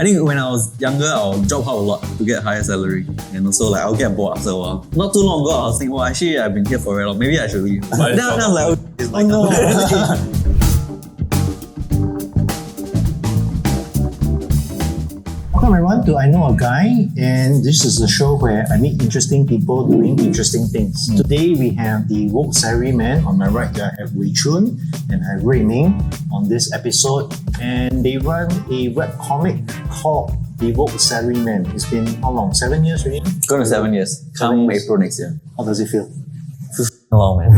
I think when I was younger, I'll job hop a lot to get higher salary. And also like I'll get bored after a while. Not too long ago, I was thinking, well, actually I've been here for very long. Maybe I should leave. But then I was like, it's like, no. Welcome everyone to I Know a Guy, and this is the show where I meet interesting people doing interesting things. Today we have the Woke Salaryman. On my right I have Choon and I have Ming on this episode, and they run a webcomic called the Woke Salaryman. It's been how long? 7 years already? Going to 7 years. Come April next year. How does it feel? Long, man.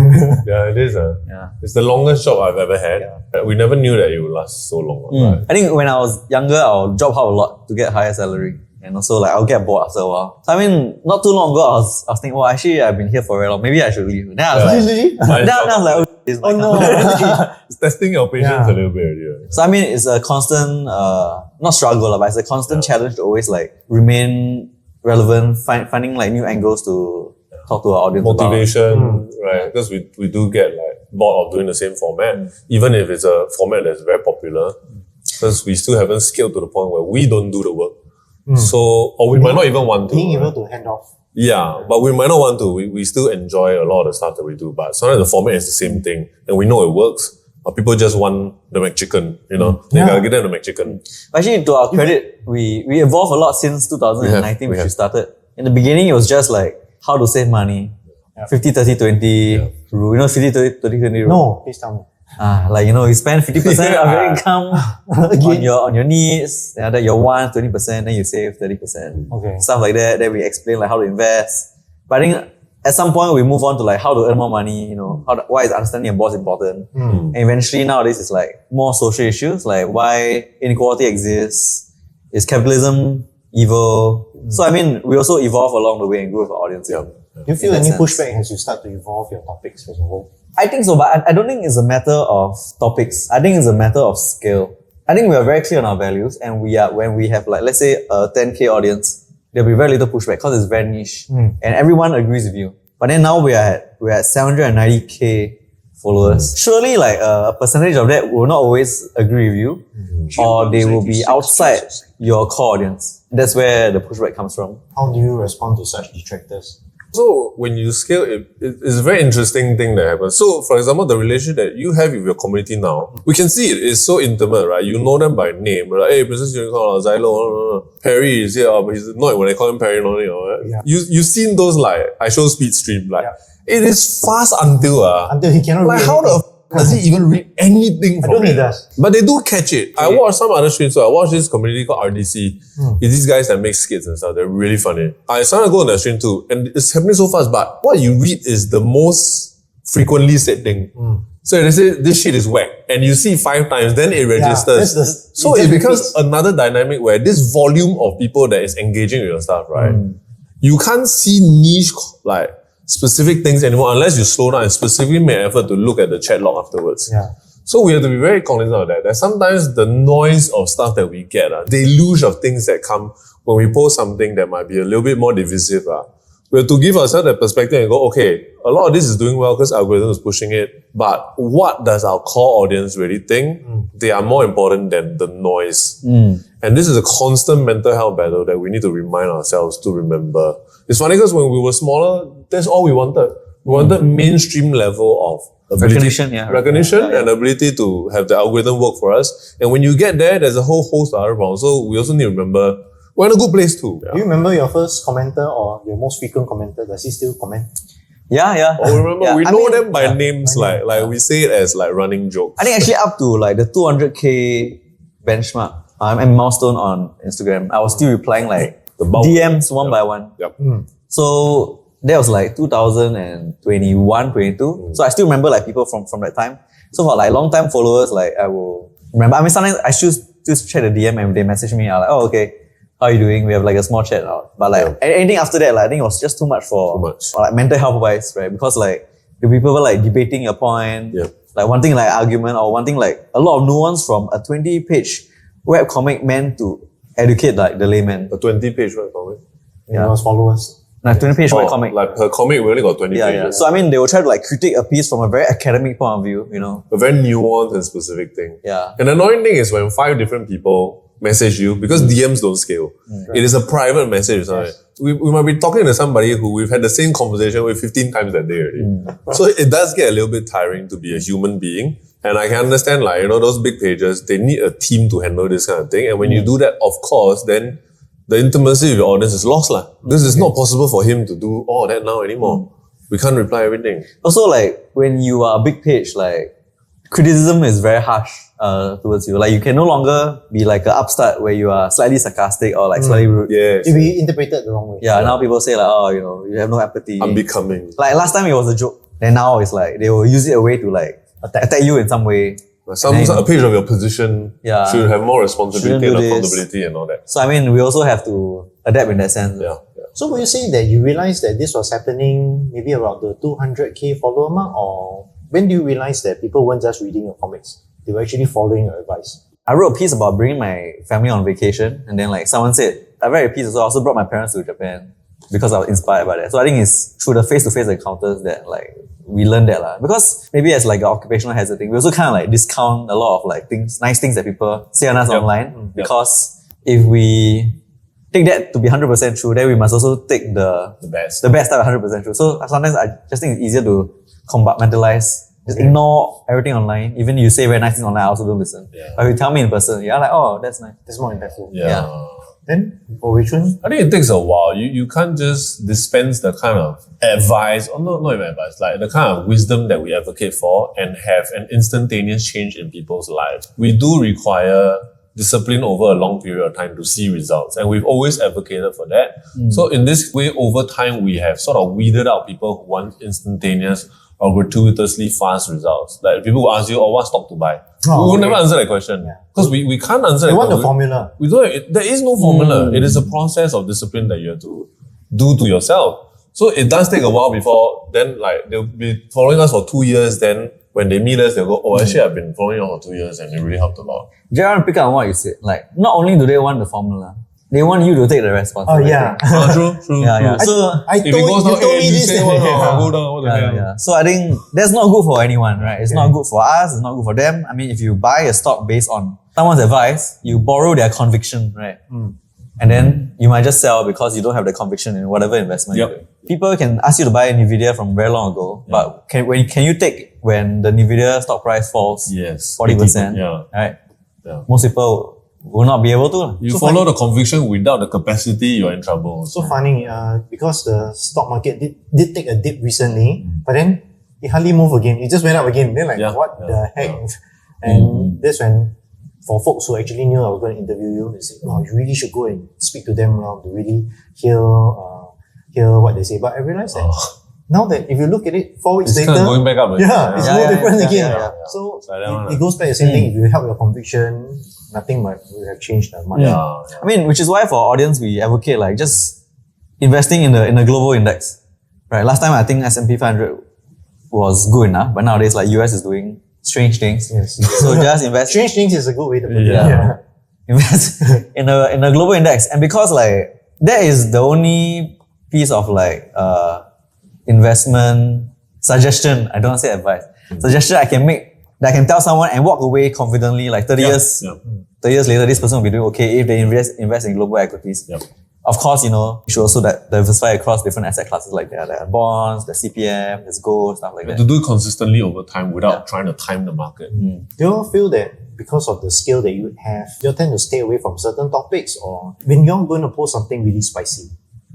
Yeah, it is. Yeah. It's the longest job I've ever had. We never knew that it would last so long. Right? I think when I was younger, I'll job hop a lot to get higher salary. And also like I'll get bored after a while. So I mean, not too long ago, I was thinking, well, actually I've been here for very long. Maybe I should leave. Then I was like, no. It's testing your patience a little bit already. Right? So I mean, it's a constant, not struggle, but it's a constant challenge to always like remain relevant, finding like new angles to talk to our audience Motivation, right? Because we do get like bored of doing the same format, even if it's a format that's very popular, because we still haven't scaled to the point where we don't do the work. So, or we might not even want to. Being able to hand off. Yeah, but we might not want to. We still enjoy a lot of the stuff that we do, but sometimes the format is the same thing, and we know it works. But people just want the McChicken, you know? They gotta get them the McChicken. Actually, to our credit, we evolved a lot since 2019, which we started. In the beginning, it was just like how to save money. 50, 30, 20 rule. You know 50, 30, 20 rule? No, please tell me. Like, you know, you spend 50% of your income on your needs, then your wants 20%, then you save 30%. Okay. Stuff like that. Then we explain like how to invest. But I think at some point we move on to like how to earn more money, you know, why is understanding your boss important. And eventually nowadays it's like more social issues, like why inequality exists, is capitalism evil? So I mean, we also evolve along the way and grow with our audience. Do you feel any pushback as you start to evolve your topics as a whole? I think so, but I don't think it's a matter of topics. I think it's a matter of scale. I think we are very clear on our values, and when we have like, let's say a 10K audience, there'll be very little pushback because it's very niche and everyone agrees with you. But then now we're at 790K followers. Surely like a percentage of that will not always agree with you, or they will be outside your core audience. That's where the pushback comes from. How do you respond to such detractors? So when you scale, it's a very interesting thing that happens. So for example, the relationship that you have with your community now, we can see it is so intimate, right? You know them by name. Like, hey, Princess Unicorn, Zylo, Perry is here, but he's not when they call him Perry, you know. You've seen those like I show speed stream, like it is fast until he cannot like read how anything. does he even read anything from I don't it? think he does. But they do catch it. I watch some other streams. So I watch this community called RDC. It's these guys that make skits and stuff. They're really funny. I started to go on that stream too. And it's happening so fast. But what you read is the most frequently said thing. So they say, this shit is whack. And you see 5 times, then it registers. So it becomes another dynamic where this volume of people that is engaging with your stuff, right? You can't see niche, like, specific things anymore unless you slow down and specifically make an effort to look at the chat log afterwards. So we have to be very cognizant of that. That sometimes the noise of stuff that we get, deluge of things that come when we post something that might be a little bit more divisive. We have to give ourselves that perspective and go, okay, a lot of this is doing well because algorithm is pushing it, but what does our core audience really think? They are more important than the noise. And this is a constant mental health battle that we need to remind ourselves to remember. It's funny because when we were smaller, that's all we wanted. We wanted mainstream level of Recognition and ability to have the algorithm work for us. And when you get there, there's a whole host of other problems. So we also need to remember we're in a good place too. Do you remember your first commenter or your most frequent commenter? Does he still comment? Yeah. Oh, remember, we know them by names, like we say it as like running jokes. I think actually up to like the 200K benchmark and milestone on Instagram, I was still replying like the DMs one by one. So that was like 2021, 22. So I still remember like people from that time. So for like long time followers, like I will remember. I mean, sometimes I just check the DM and they message me. I'm like, oh, okay, how are you doing? We have like a small chat out. But like anything after that, like, I think it was just too much for like mental health wise, right? Because like the people were like debating your point, like wanting like argument or wanting like a lot of nuance from a 20-page webcomic meant to educate like the layman. A 20-page webcomic? Yeah, followers. Like 20-page webcomic. Like her comic, we only got 20 pages. So I mean, they will try to like critique a piece from a very academic point of view, you know. A very nuanced and specific thing. Yeah. And the annoying thing is when 5 different people message you because DMs don't scale. It is a private message. Right? We might be talking to somebody who we've had the same conversation with 15 times that day already. So it does get a little bit tiring to be a human being. And I can understand, like, those big pages, they need a team to handle this kind of thing. And when you do that, of course, then the intimacy with your audience is lost. Because it's not possible for him to do all that now anymore. We can't reply everything. Also, like, when you are a big page, like, criticism is very harsh towards you. Like, you can no longer be like an upstart where you are slightly sarcastic or like slightly rude. Yes. If we interpreted the wrong way. Yeah, now people say like, oh, you have no empathy. Unbecoming. Like, last time it was a joke. Then now it's like, they will use it a way to like attack you in some way. A page of your position should have more responsibility and Shouldn't do accountability and all that. So, I mean, we also have to adapt in that sense. Yeah. So would you say that you realized that this was happening maybe around the 200k follower mark, or when do you realize that people weren't just reading your comics? They were actually following your advice? I wrote a piece about bringing my family on vacation, and then like someone said, I read a piece as well. I also brought my parents to Japan because I was inspired by that. So I think it's through the face-to-face encounters that like we learned that because maybe as like an occupational hazard thing, we also kind of like discount a lot of like nice things that people say on us online because if we take that to be 100% true, then we must also take the best type of 100% true. So sometimes I just think it's easier to compartmentalize. Just ignore everything online. Even you say very nice things online, I also don't listen. But if you tell me in person, you're like, oh, that's nice. That's more impactful. Yeah. Then, for Choon? I think it takes a while. You can't just dispense the kind of advice, or not even advice, like the kind of wisdom that we advocate for and have an instantaneous change in people's lives. We do require discipline over a long period of time to see results. And we've always advocated for that. So in this way, over time, we have sort of weeded out people who want instantaneous or gratuitously fast results. Like people will ask you, what stock to buy? We will never answer that question. Because we can't answer that question. They want the formula. We don't, there is no formula. It is a process of discipline that you have to do to yourself. So it does take a while before then like they'll be following us for 2 years, then when they meet us, they'll go, actually I've been following you for 2 years and it really helped a lot. Gerald, pick up on what you said. Like, not only do they want the formula, they want you to take the responsibility. True. Yeah. So if it goes down, told me you this. say, go down, what the hell? yeah. So I think that's not good for anyone, right? It's not good for us, it's not good for them. I mean, if you buy a stock based on someone's advice, you borrow their conviction, right? And then you might just sell because you don't have the conviction in whatever investment you do. People can ask you to buy a NVIDIA from very long ago, but can you take when the NVIDIA stock price falls 40%? Right? Yeah. Most people will not be able to. You follow the conviction without the capacity, you're in trouble. So funny, because the stock market did take a dip recently, but then it hardly moved again. It just went up again. Then what the heck? And that's when, for folks who actually knew I was going to interview you, they said, you really should go and speak to them to really hear what they say. But I realized that now that if you look at it 4 weeks it's later, kind of going back up. it's no different again. Yeah. So like it goes back to the same thing. If you help your conviction, nothing might have changed that much. I mean, which is why for our audience, we advocate like just investing in a global index. Right? Last time I think S&P 500 was good enough, but nowadays like US is doing strange things. Yes. So just invest. Strange things is a good way to put it. Invest in a global index. And because like that is the only piece of like investment suggestion, I don't want to say advice, suggestion I can make that I can tell someone and walk away confidently like 30 years later, this person will be doing okay if they invest in global equities. Of course, you should also diversify across different asset classes like there are bonds, the CPF, there's gold, stuff like that. To do it consistently over time without trying to time the market. Do you all feel that because of the skill that you have, you tend to stay away from certain topics, or when you're going to post something really spicy,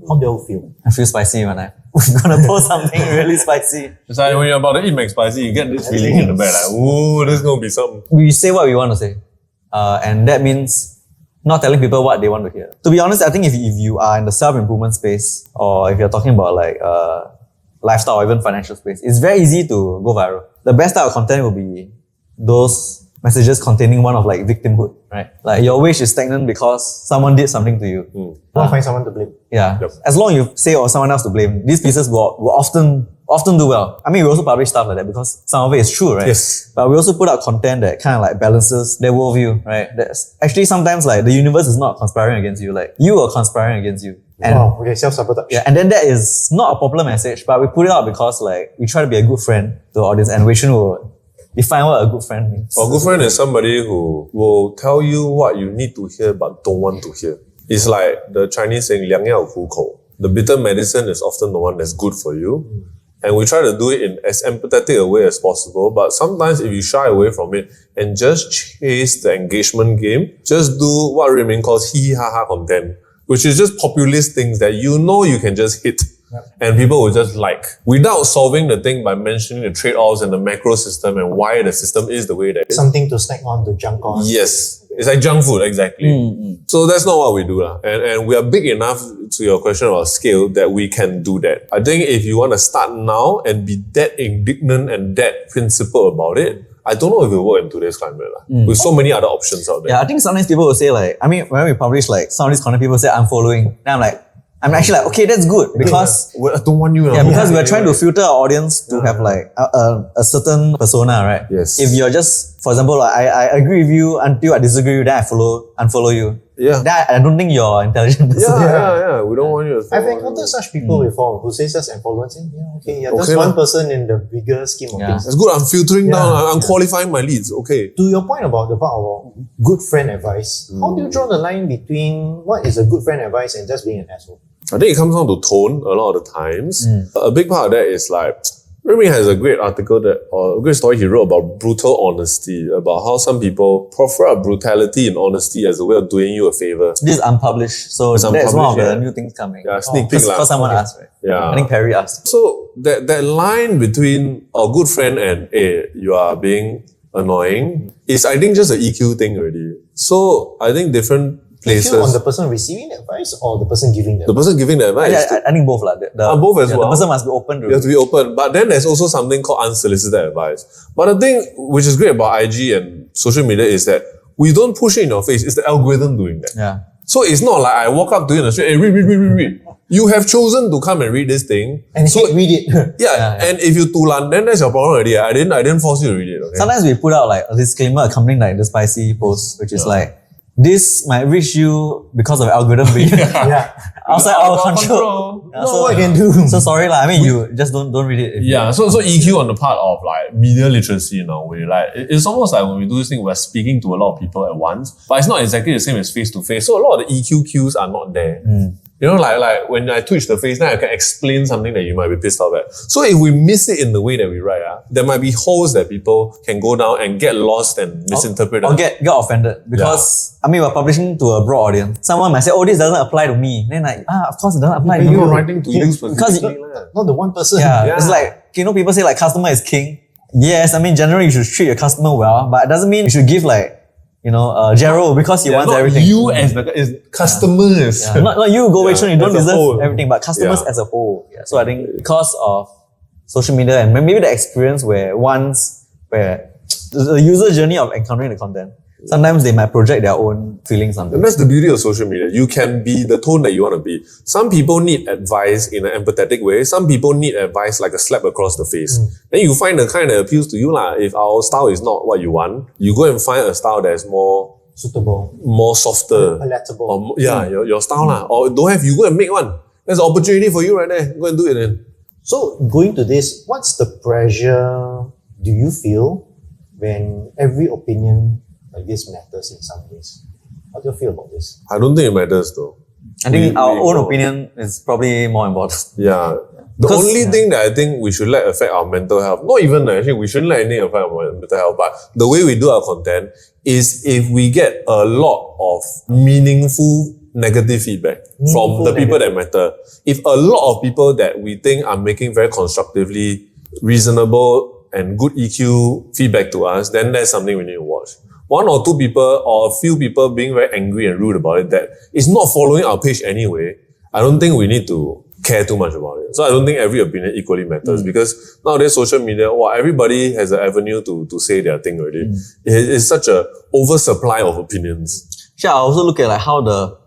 how do you all feel? I feel spicy when I'm going to post something really spicy. It's like when you're about to eat McSpicy, you get this feeling in the back like, ooh, there's going to be something. We say what we want to say. And that means not telling people what they want to hear. To be honest, I think if you are in the self-improvement space, or if you're talking about like lifestyle or even financial space, it's very easy to go viral. The best type of content will be those messages containing one of like victimhood, right? Like your wish is stagnant because someone did something to you. You want to find someone to blame. Yeah. As long as you say or someone else to blame, these pieces will often do well. I mean, we also publish stuff like that because some of it is true, right? Yes. But we also put out content that kind of like balances their worldview, right? That's actually sometimes like the universe is not conspiring against you, like you are conspiring against you. And okay, self-sabotage. yeah, and then that is not a popular message, but we put it out because like we try to be a good friend to our audience, and Wei Chun will define what a good friend means. A good friend is somebody who will tell you what you need to hear but don't want to hear. It's like the Chinese saying, 良药苦口. The bitter medicine is often the one that's good for you. And we try to do it in as empathetic a way as possible. But sometimes if you shy away from it and just chase the engagement game, just do what Ming calls hehaha content, which is just populist things that you know you can just hit. And people will just like, without solving the thing by mentioning the trade-offs and the macro system and why the system is the way that it is. Something to snack on, to junk on. Yes. It's like junk food, exactly. So that's not what we do. And we are big enough, to your question about scale, that we can do that. I think if you want to start now and be that indignant and that principled about it, I don't know if it will work in today's climate. With so many other options out there. Yeah, I think sometimes people will say like, I mean, when we publish like some of these content, people say I'm following. Then I'm actually like, okay, that's good because I don't want you. because we're trying to filter our audience to have like a certain persona, right? Yes. If you're just, for example, like, I agree with you until I disagree with you, then I unfollow you. Yeah. That I don't think you're intelligent person. Yeah. We don't want you to I've encountered such people before who say just unfollow and say, that's one person in the bigger scheme of things. That's good. I'm filtering down. I'm qualifying my leads. Okay. To your point about the part of good friend advice, how do you draw the line between what is a good friend advice and just being an asshole? I think it comes down to tone a lot of the times. A big part of that is like, Ming has a great article or a great story he wrote about brutal honesty, about how some people prefer brutality and honesty as a way of doing you a favor. This is unpublished, so that's one of the new things coming. Yeah, sneak peek. Because someone asked, right? Yeah. I think Perry asked. So that line between a good friend and you are being annoying is, I think, just an EQ thing already. So I think different places. EQ on the person receiving the advice or the person giving the person giving the advice. I think both. Both as well. The person must be open to it. You have to be open. But then there's also something called unsolicited advice. But the thing which is great about IG and social media is that we don't push it in your face. It's the algorithm doing that. Yeah. So it's not like I walk up to you in the street, hey, read. You have chosen to come and read this thing. And so read it. Yeah. And if you tulan, then that's your problem already. I didn't force you to read it. Okay? Sometimes we put out like a disclaimer accompanying like the spicy post, which is like, this might reach you because of algorithm being outside our control. Yeah, what I can do. So sorry I mean, you just don't read it. So EQ on the part of like media literacy in a way, like it's almost like when we do this thing, we're speaking to a lot of people at once, but it's not exactly the same as face to face. So a lot of the EQ cues are not there. You know, like when I twitch the face, then I can explain something that you might be pissed off at. So if we miss it in the way that we write, there might be holes that people can go down and get lost and misinterpret. Or get offended. Because, I mean, we're publishing to a broad audience. Someone might say, oh, this doesn't apply to me. Then like, of course it doesn't apply to you. You're writing to you specifically. Not the one person. It's like, people say like customer is king. Yes, I mean, generally you should treat your customer well, but it doesn't mean you should give like, Gerald because he wants everything. You as the customers. Yeah. Not you, Go Wei Chun, you don't deserve everything, but customers as a whole. Yeah. So I think because of social media and maybe the experience where the user journey of encountering the content, sometimes they might project their own feelings on it. And that's the beauty of social media. You can be the tone that you want to be. Some people need advice in an empathetic way. Some people need advice like a slap across the face. Then you find the kind that appeals to you. If our style is not what you want, you go and find a style that's more suitable, more softer, palatable. Your style. Or don't have, you go and make one. There's an opportunity for you right there. Go and do it then. So going to this, what's the pressure do you feel when every opinion like this matters in some ways? How do you feel about this? I don't think it matters though. I think our own opinion is probably more important. Yeah. The only thing that I think we should let affect our mental health, not even actually, we shouldn't let anything affect our mental health, but the way we do our content is if we get a lot of meaningful negative feedback from the people that matter. If a lot of people that we think are making very constructively reasonable and good EQ feedback to us, then that's something we need to watch. One or two people or a few people being very angry and rude about it that is not following our page anyway, I don't think we need to care too much about it. So I don't think every opinion equally matters because nowadays social media, everybody has an avenue to say their thing already. It's such a oversupply of opinions. Sure, I also look at like how the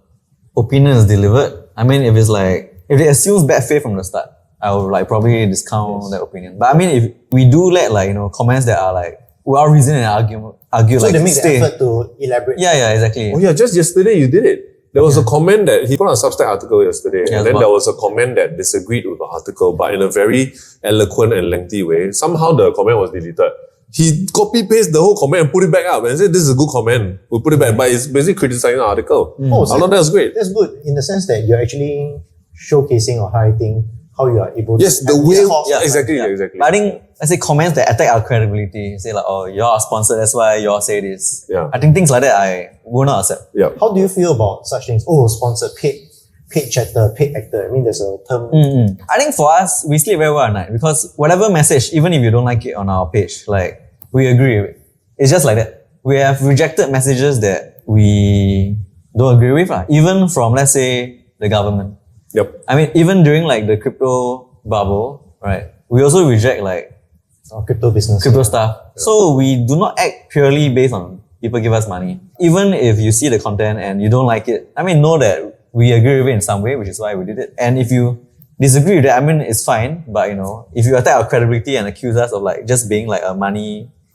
opinion is delivered. I mean, if it assumes bad faith from the start, I will like probably discount that opinion. But I mean, if we do let comments that are like well reasoned and argue so like they make stay. the effort to elaborate. Yeah, exactly. Oh yeah, just yesterday you did it. There was a comment that he put on a Substack article yesterday, and then there was a comment that disagreed with the article, but in a very eloquent and lengthy way. Somehow the comment was deleted. he copy paste the whole comment and put it back up and said, this is a good comment. We'll put it back. But it's basically criticizing the article. Oh, so I thought that was great. That's good in the sense that you're actually showcasing or highlighting how you are able Yes, to... the way... Yeah, exactly, yeah. exactly. But I think, let's say comments that attack our credibility, say like, oh, you're sponsored, that's why you're say this. Yeah. I think things like that I will not accept. Yeah. How do you feel about such things? Oh, sponsored, paid chatter, paid actor. I mean, there's a term... I think for us, we sleep very well at night because whatever message, even if you don't like it on our page, like, we agree with it. It's just like that. We have rejected messages that we don't agree with, even from, let's say, the government. Yep. I mean, even during like the crypto bubble, right? We also reject like crypto business. crypto stuff. So we do not act purely based on people give us money. Even if you see the content and you don't like it, I mean, know that we agree with it in some way, which is why we did it. And if you disagree with that, I mean, it's fine. But you know, if you attack our credibility and accuse us of like just being like a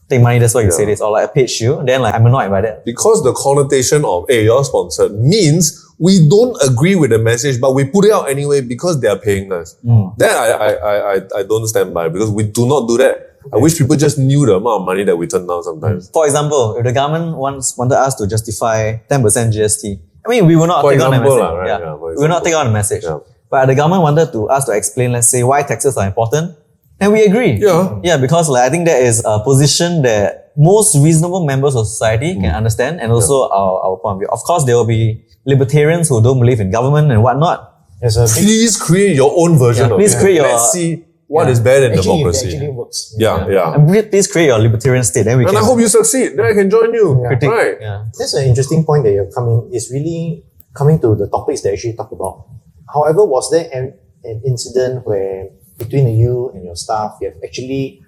take money, that's why you say this, or like a page shoe, then like I'm annoyed by that. Because the connotation of, hey, you're sponsored means we don't agree with the message, but we put it out anyway because they are paying us. That I don't stand by because we do not do that. I wish people just knew the amount of money that we turn down sometimes. For example, if the government wanted us to justify 10% GST, I mean, we will not take on the message. Right? Yeah. Yeah, We will not take on the message. Yeah. But the government wanted us to explain, let's say, why taxes are important, and we agree. Yeah. Yeah, because like, I think that is a position that most reasonable members of society can understand, and also our point of view. Of course, there will be libertarians who don't believe in government and whatnot. There's a big... Please create your own version of please it. create your- Let's see what is better than Actually, democracy. it actually works. Yeah. And please create your libertarian state, then we And can I hope you succeed. Then I can join you. critique. Right. Yeah. That's an interesting point that you're coming, is really coming to the topics that I actually talk about. However, was there an incident where between you and your staff, you have actually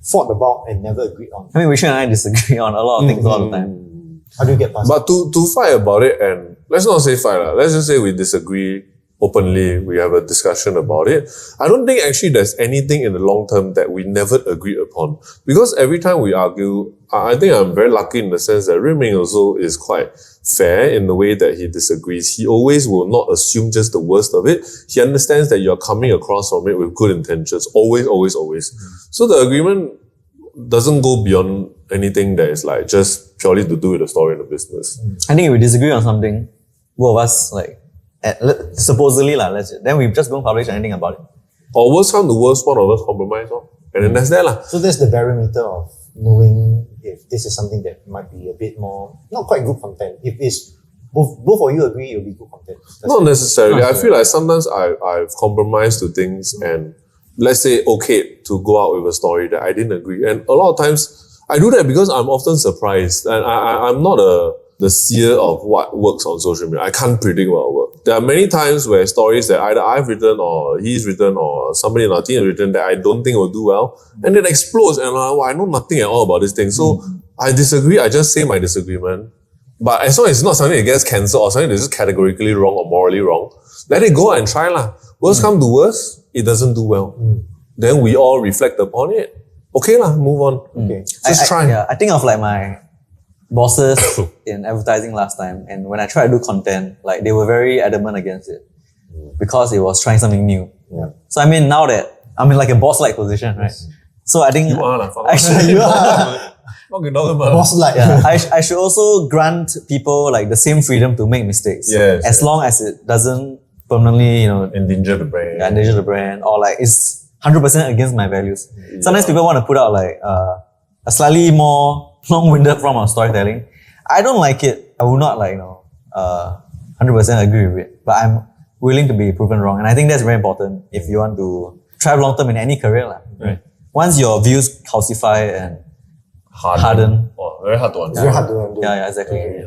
fought about and never agreed on? I mean, Vishu and I disagree on a lot of things all the time. How do you get past But to fight about it, and let's not say fight, let's just say we disagree openly, we have a discussion about it. I don't think actually there's anything in the long term that we never agree upon. Because every time we argue, I think I'm very lucky in the sense that Ming also is quite fair in the way that he disagrees. He always will not assume just the worst of it. He understands that you're coming across from it with good intentions. Always. So the agreement doesn't go beyond anything that is like just purely to do with the story in the business. I think if we disagree on something, both of us like, supposedly then we just don't publish anything about it. Or worst come to worst, one of us compromise. And then that's that lah. So that's the barometer of knowing if this is something that might be a bit more, not quite good content. If it's both of you agree, it'll be good content. Not necessarily. I feel like sometimes I've compromised to things and let's say okay to go out with a story that I didn't agree. And a lot of times I do that because I'm often surprised and I'm not the seer of what works on social media. I can't predict what will work. There are many times where stories that either I've written or he's written or somebody in our team has written that I don't think will do well, and it explodes and I'm like, well, I know nothing at all about this thing. So I disagree, I just say my disagreement. But as long as it's not something that gets cancelled or something that's just categorically wrong or morally wrong, let it go and try lah. Worst come to worst, it doesn't do well. Then we all reflect upon it. Okay lah, move on. Okay. Just try. I think of like my bosses in advertising last time, and when I tried to do content, like they were very adamant against it because it was trying something new. Yeah. So I mean, now that I'm in like a boss-like position, right? So I think You are lah. actually, You are boss like. yeah, I should also grant people like the same freedom to make mistakes, Yes, as long as it doesn't permanently, Endanger the brand. endanger the brand or like it's 100% against my values. Sometimes people want to put out like a slightly more long-winded form of storytelling. I don't like it. I will not 100% agree with it, but I'm willing to be proven wrong. And I think that's very important if you want to thrive long-term in any career. Right? Once your views calcify and harden. Oh, very hard to understand. Very hard to undo. Yeah, exactly.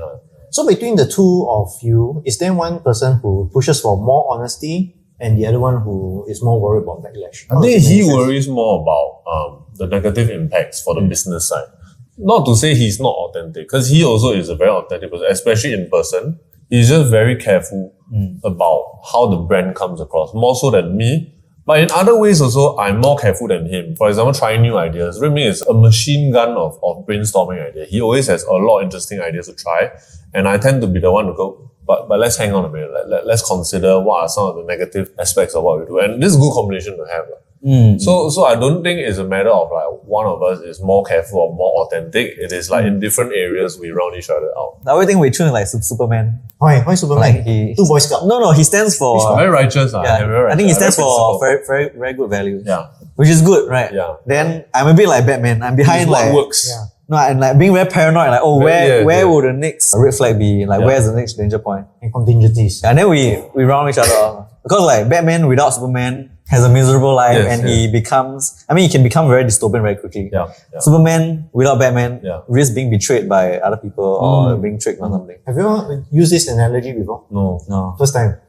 So between the two of you, is there one person who pushes for more honesty and the other one who is more worried about backlash? I think he worries more about the negative impacts for the business side. Not to say he's not authentic, because he also is a very authentic person, especially in person. He's just very careful about how the brand comes across, more so than me. But in other ways also, I'm more careful than him. For example, trying new ideas. Ming is a machine gun of brainstorming ideas. He always has a lot of interesting ideas to try. And I tend to be the one to go, but let's hang on a minute. Let's consider what are some of the negative aspects of what we do. And this is a good combination to have. So I don't think it's a matter of like one of us is more careful or more authentic. It is like in different areas we round each other out. I would think Wei Choon is like Superman. Why Superman? Like he, Two Boy Scouts. No, he stands for. Very righteous. Yeah, I think he stands for very good values. Yeah. Which is good, right? Yeah. Then I'm a bit like Batman. I'm behind what like works. Yeah. no, and like being very paranoid. Like where would the next red flag be? Like where's the next danger point? And contingencies. And then we round each other off because like Batman without Superman has a miserable life and he becomes. I mean, he can become very dystopian very quickly. Yeah. Superman without Batman risks being betrayed by other people or being tricked or something. Have you ever used this analogy before? No. First time.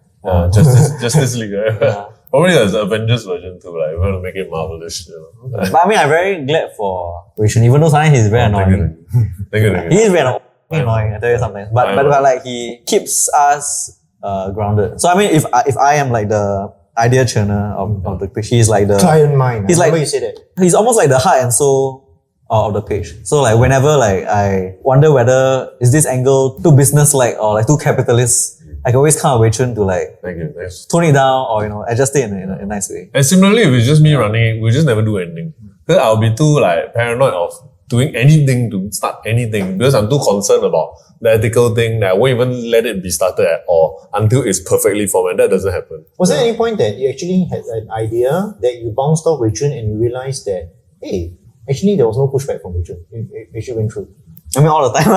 Justice League. Right? Probably there's the Avengers version too. Like, we want to make it marvelous. But I mean, I'm very glad for Wei Choon, even though sometimes he's very annoying. Thank you. He is very annoying, I tell you sometimes. But like he keeps us grounded. So I mean, if I am like the idea churner of the page, he's like the client mind. He's like you say that. He's almost like the heart and soul of the page. So like whenever like I wonder whether is this angle too business-like or like too capitalist, I can always come Wei Choon to like Thank you. Thanks. tone it down or adjust it in a nice way. And similarly, if it's just me running it, we just never do anything. Because I'll be too like paranoid of doing anything to start anything because I'm too concerned about the ethical thing that I won't even let it be started at all until it's perfectly formed, and that doesn't happen. Was there any point that you actually had an idea that you bounced off Wei Choon and you realized that, hey, actually there was no pushback from Wei Choon. It actually went through. I mean, all the time.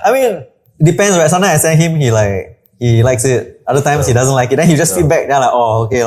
I mean, it depends, right? Sometimes I send him, he likes it. Other times he doesn't like it. Then he just feedback. Then I'm like, oh, okay.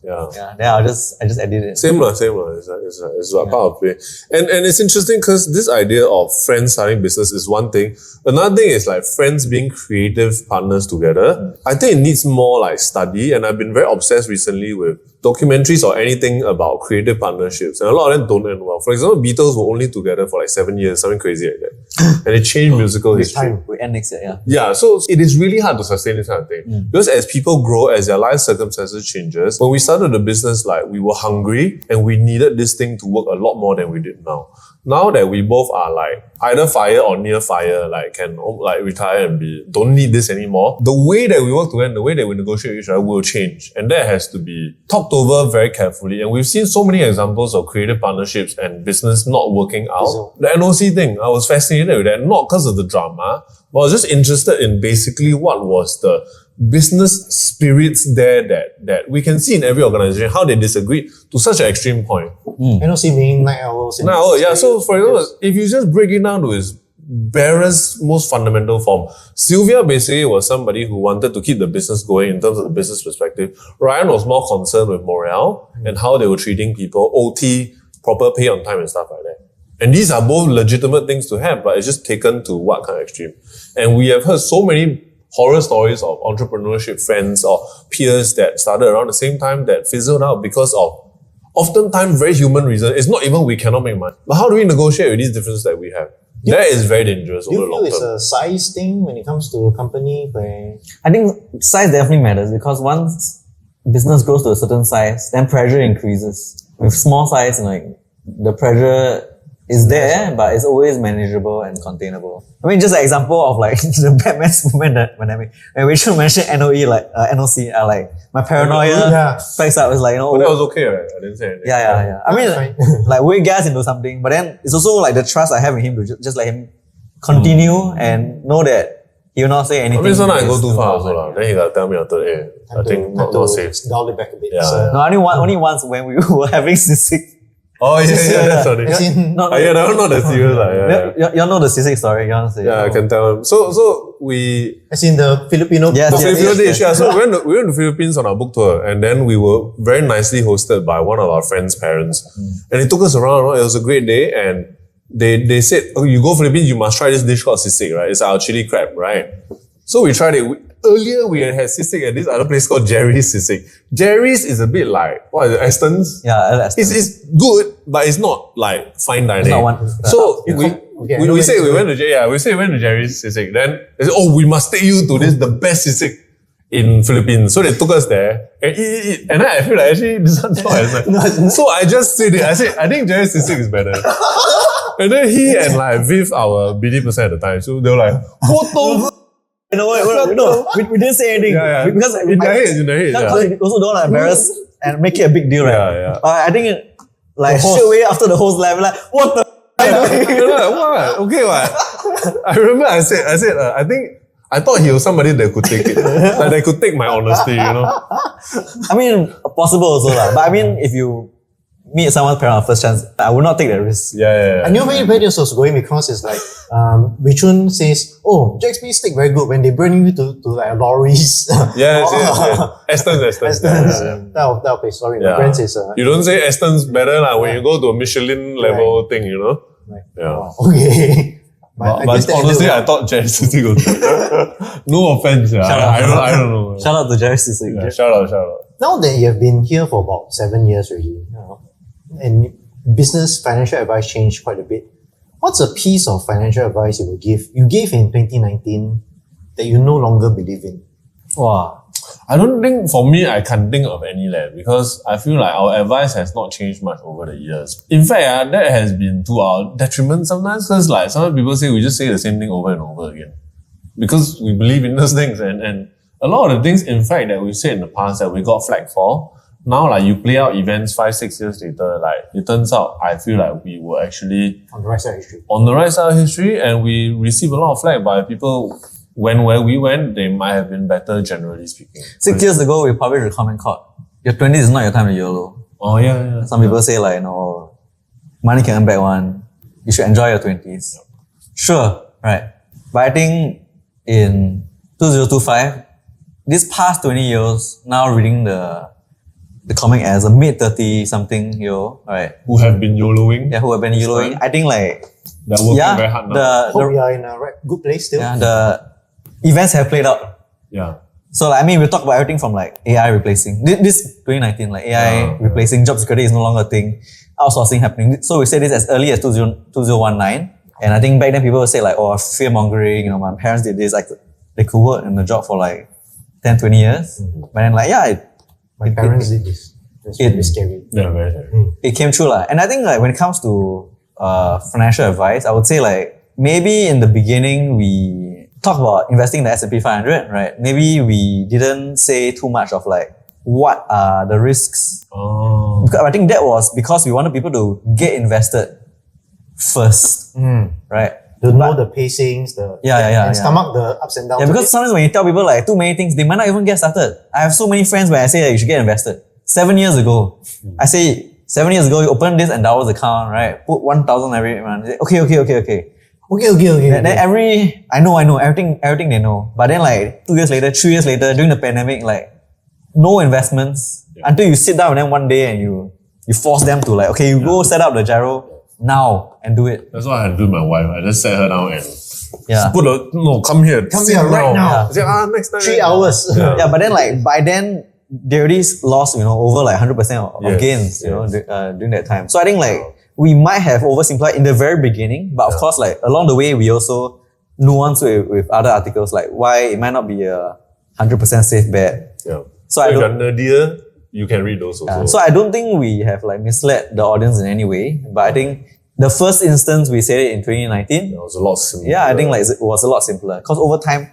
Yeah. Then I just edit it. Same lah. It's like part of it. And it's interesting because this idea of friends starting business is one thing. Another thing is like friends being creative partners together. I think it needs more like study, and I've been very obsessed recently with documentaries or anything about creative partnerships, and a lot of them don't end well. For example, Beatles were only together for like 7 years, something crazy like that. And it changed musical history. We end next year, Yeah, so it is really hard to sustain this kind of thing. Because as people grow, as their life circumstances changes, when we started the business, like we were hungry and we needed this thing to work a lot more than we did now. Now that we both are like either fire or near fire, like can like retire and don't need this anymore, the way that we work together and the way that we negotiate with each other will change. And that has to be talked over very carefully. And we've seen so many examples of creative partnerships and business not working out. The NOC thing, I was fascinated with that, not because of the drama, but I was just interested in basically what was the business spirits there that we can see in every organization, how they disagree to such an extreme point. NOC meaning night owls. Yeah. So for example, if you just break it down to its barest, most fundamental form, Sylvia basically was somebody who wanted to keep the business going in terms of the business perspective. Ryan was more concerned with morale and how they were treating people, OT, proper pay on time and stuff like that. And these are both legitimate things to have, but it's just taken to what kind of extreme. And we have heard so many horror stories of entrepreneurship friends or peers that started around the same time that fizzled out because of oftentimes very human reasons. It's not even we cannot make money. But how do we negotiate with these differences that we have? That is very dangerous over the long term. Do you feel it's a size thing when it comes to a company where... I think size definitely matters because once business grows to a certain size, then pressure increases. With small size, like the pressure is there, but it's always manageable and containable. I mean, just an example of like the Batman's movement when we should mention NOE, like NOC, like my paranoia spikes up. It's like, But that was okay, right? I didn't say anything. Yeah. I mean, like we gas into something, but then it's also like the trust I have in him to just let him continue and know that he will not say anything. I mean, sometimes I go too far also lah. Then he gotta tell me after, I think not safe. Dial it back a bit. Yeah. No, only once when we were having cystic. Oh yeah, that's funny. Not that serious. You know the cystic story. You want to say? Yeah, I can tell him. So we... As in the Filipino... Filipino dish. Yeah, so we went to the Philippines on our book tour, and then we were very nicely hosted by one of our friends' parents. And they took us around. It was a great day, and they said, oh, you go Philippines, you must try this dish called sisig, right? It's our chili crab, right? So we tried it. Earlier, we had sisig at this other place called Jerry's Sisig. Jerry's is a bit like, what is it, Aston's? Yeah, Aston's. It's good, but it's not like fine dining. It's not one. So we say we went to Jerry's Sisig. Then they said, oh, we must take you to the best sisig in Philippines. So they took us there and eat. And then I feel like actually this one so I just said it. I said, I think Jerry's Sisig is better. And then he and like Viv, our BD% at the time, so they were like, what the No, we didn't say anything. Yeah. Because in their head. also don't embarrass and make it a big deal, right? Yeah. I think like host- straight away after the host live, like, what the You're like, what? Okay, what? I remember I said, I thought he was somebody that could take it. Like they could take my honesty, you know? I mean, possible also lah. But I mean, if you meet someone's parent on first chance, I would not take that risk. Yeah. I knew where this was going because it's like, Chun says, oh, JXP steak very good when they bring you to like lorries. Yes. Aston's. That'll pay. Sorry, my friend says, You don't say Aston's better like, when you go to a Michelin level thing, you know? like, Yeah. okay. But guess that honestly, will- I thought Jerry City would No offense, yeah. I don't know. Shout out to Jerry Sisik. Yeah, shout out. Now that you have been here for about 7 years already, you know, and business financial advice changed quite a bit. What's a piece of financial advice you gave in 2019 that you no longer believe in? Wow. I don't think, for me, I can't think of any left because I feel like our advice has not changed much over the years. In fact, that has been to our detriment sometimes because like sometimes people say we just say the same thing over and over again because we believe in those things and a lot of the things, in fact, that we said in the past that we got flagged for, now like you play out events 5-6 years later, like it turns out I feel like we were actually On the right side of history. on the right side of history and we received a lot of flag by people. Where we went, they might have been better, generally speaking. 6 years ago, we published a comment called, your 20s is not your time to YOLO. Oh, yeah. Some people say like, no, money can earn back one. You should enjoy your 20s. Sure, right. But I think in 2025, this past 20 years, now reading the comic as a mid-30 something year, right? Who have been YOLOing. Yeah, who have been YOLOing. I think like, They're working very hard now. Hope we are in a good place still. the events have played out. Yeah. So like, I mean, we talk about everything from like AI replacing, this 2019, like AI replacing job security is no longer a thing, outsourcing happening. So we said this as early as 2019. And I think back then people would say like, oh, fear mongering, you know, my parents did this, they could work in the job for like 10, 20 years. But then like, yeah, My parents did this. That's really scary. Yeah, very scary. it came true lah. And I think like when it comes to financial advice, I would say like maybe in the beginning we talk about investing in the S&P 500, right? Maybe we didn't say too much of like what are the risks. Oh. Because I think that was because we wanted people to get invested first, right? To know the pacings, and stomach the ups and downs. Yeah, because sometimes when you tell people like too many things, they might not even get started. I have so many friends where I say that you should get invested. 7 years ago, I say 7 years ago you open this Endowers account, right? Put 1,000 every month. Say, okay. Okay. Then I know everything they know. But then like 2 years later, 3 years later, during the pandemic, like no investments until you sit down with them one day and you force them to like, okay, you go set up the gyro now and do it. That's what I do with my wife. I just sat her down and come here. Come here right now. I say, next time. 3 hours. Yeah, but then like by then they already lost, over like 100% of gains, during that time. So I think like we might have oversimplified in the very beginning, but of course like along the way we also nuance with other articles like why it might not be a 100% safe bet. Yeah. So I if don't. you're nerdier, you can read those also. So I don't think we have like misled the audience in any way, but I think the first instance we said it in 2019. It was a lot simpler. Yeah, I think like it was a lot simpler because over time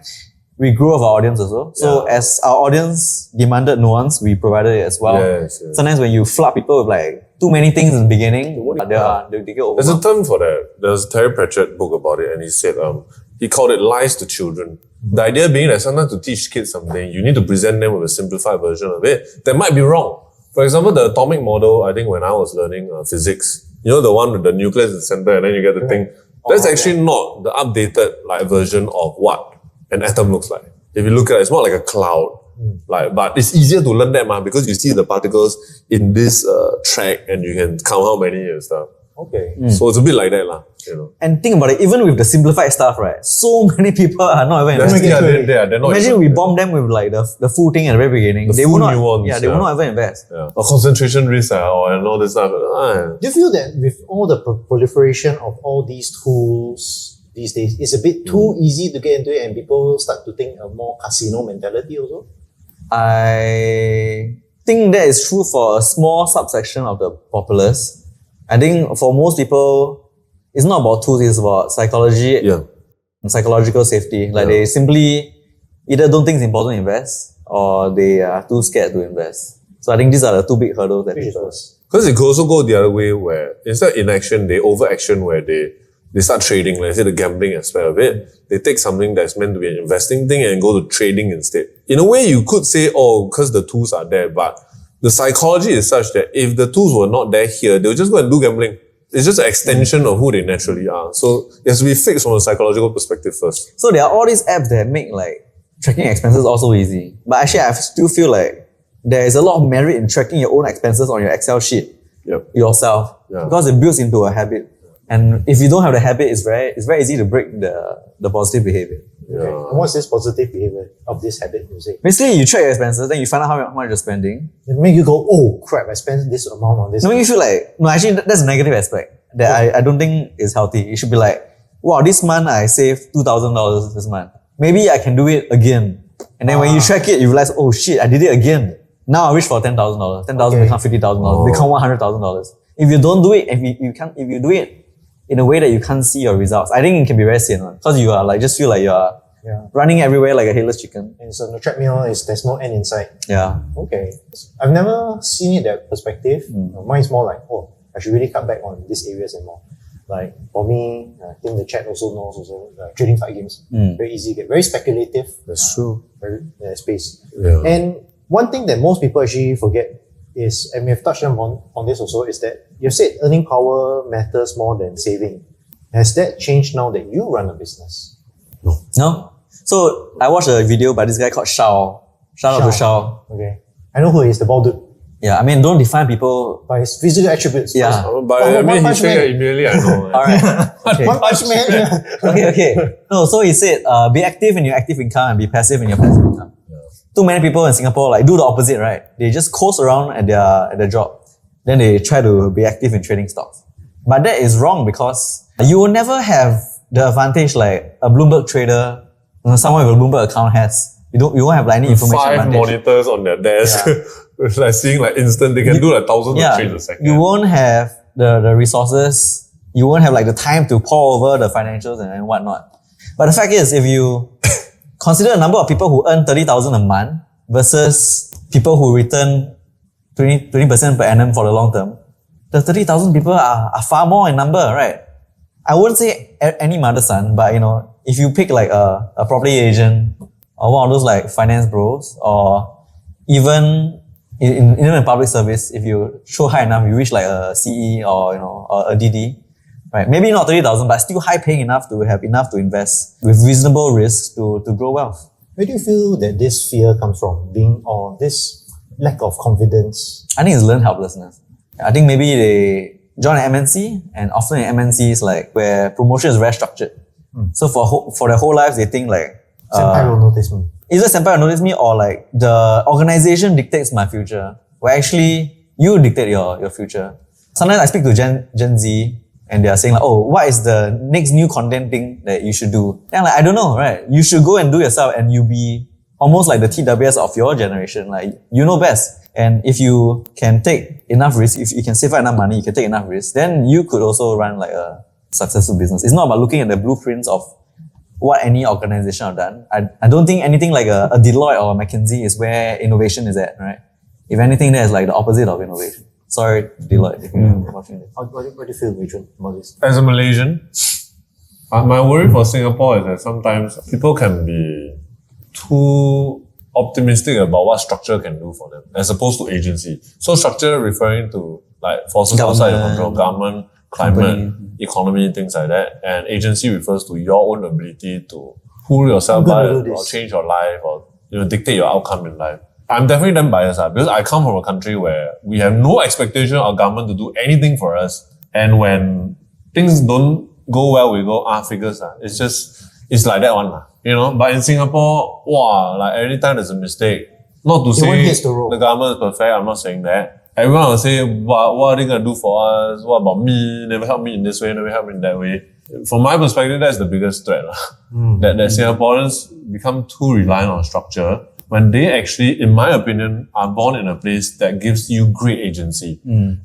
we grew of our audience also. So as our audience demanded nuance, we provided it as well. Yes. Sometimes when you flood people with like too many things in the beginning, they get There's a overwhelmed. term for that. There's Terry Pratchett book about it, and he said he called it lies to children. The idea being that sometimes to teach kids something, you need to present them with a simplified version of it that might be wrong. For example, the atomic model, I think when I was learning physics, the one with the nucleus in the center and then you get the thing, that's actually not the updated version of what an atom looks like. If you look at it, it's more like a cloud. But it's easier to learn that because you see the particles in this track and you can count how many and stuff. Okay. So it's a bit like that, And think about it, even with the simplified stuff, right? So many people are not even investing. They're not Imagine we bomb them with like the full thing at the very beginning. They will not. nuance, They will not ever invest. or concentration risk and all this stuff. Do you feel that with all the proliferation of all these tools these days, it's a bit too easy to get into it and people start to think a more casino mentality also? I think that is true for a small subsection of the populace. I think for most people, it's not about tools, it's about psychology and psychological safety. Like they simply either don't think it's important to invest or they are too scared to invest. So I think these are the two big hurdles that Which is people. worse? Because it could also go the other way where instead of inaction, they overaction where they start trading, let's say the gambling aspect of it. They take something that's meant to be an investing thing and go to trading instead. In a way, you could say, oh, because the tools are there, but the psychology is such that if the tools were not there here, they'll just go and do gambling. It's just an extension of who they naturally are. So it has to be fixed from a psychological perspective first. So there are all these apps that make like tracking expenses also easy. But actually, I still feel like there is a lot of merit in tracking your own expenses on your Excel sheet yourself because it builds into a habit. And if you don't have the habit, it's very easy to break the positive behavior. Okay. And what's this positive behavior of this habit, you say? Basically, you track your expenses, then you find out how much you're spending. It make you go, oh crap, I spent this amount on this. No, you feel like, no, actually, that's a negative aspect that I don't think is healthy. You should be like, wow, this month I saved $2,000 this month. Maybe I can do it again. And then when you track it, you realize, oh shit, I did it again. Now I wish for $10,000. $10,000 become $50,000, become $100,000. If you don't do it, if you do it in a way that you can't see your results, I think it can be very sian, because you are like, just feel like you are running everywhere like a headless chicken. And so the treadmill there's no end in sight. Yeah. Okay. I've never seen it that perspective. Mine's more like, oh, I should really cut back on these areas and more. Like for me, I think the chat also knows trading card games. Very easy to get, very speculative. That's true. Very space. Yeah. And one thing that most people actually forget is, and we have touched on this also, is that you said earning power matters more than saving. Has that changed now that you run a business? No? So I watched a video by this guy called Shao. Shout out to Shao. Okay. I know who he is, the bald dude. Yeah, I mean, don't define people. By his physical attributes. Yeah. But I mean, he said it immediately, I know. Alright. Okay. One Punch Man. Okay. No, so he said, be active in your active income and be passive in your passive income. Too many people in Singapore like do the opposite, right? They just coast around at their job. Then they try to be active in trading stocks. But that is wrong, because you will never have the advantage like a Bloomberg trader, someone with a Bloomberg account has. You won't have like any information 5 advantage. monitors on their desk. It's like seeing like instant, they can do like thousands of trades a second. You won't have the resources, you won't have like the time to pore over the financials and whatnot. But the fact is, if you consider the number of people who earn 30,000 a month versus people who return 20% per annum for the long term, the 30,000 people are far more in number, right? I wouldn't say any mother's son, but if you pick like a property agent or one of those like finance bros, or even in public service, if you show high enough, you reach like a CE or a DD, right? Maybe not 30,000, but still high paying enough to have enough to invest with reasonable risks to grow wealth. Where do you feel that this fear comes from? Or this lack of confidence? I think it's learned helplessness. I think maybe they join an MNC, and often in MNCs like where promotion is very structured. So for their whole lives, they think like, Senpai will notice me. either senpai will notice me, or like the organization dictates my future, where actually you dictate your future. Sometimes I speak to Gen Z, and they are saying like, oh, what is the next new content thing that you should do? And I'm like, I don't know, right? You should go and do yourself, and you be almost like the TWS of your generation. Like, you know best. And if you can take enough risk, if you can save up enough money, you can take enough risk, then you could also run like a successful business. It's not about looking at the blueprints of what any organization have done. I don't think anything like a Deloitte or a McKinsey is where innovation is at, right? If anything, there's like the opposite of innovation. Sorry, Deloitte, if you're watching this. What do you feel, Richard, about this? As a Malaysian, my worry for Singapore is that sometimes people can be too optimistic about what structure can do for them, as opposed to agency. So structure referring to like forces outside your control, government, climate, economy, things like that. And agency refers to your own ability to pull yourself by or change your life or dictate your outcome in life. I'm definitely then biased because I come from a country where we have no expectation of government to do anything for us. And when things don't go well, we go, figures. It's like that one. But in Singapore, like every time there's a mistake, not to say the government is perfect, I'm not saying that. Everyone will say, what are they going to do for us? What about me? Never help me in this way, never help me in that way. From my perspective, that's the biggest threat. That Singaporeans become too reliant on structure when they actually, in my opinion, are born in a place that gives you great agency.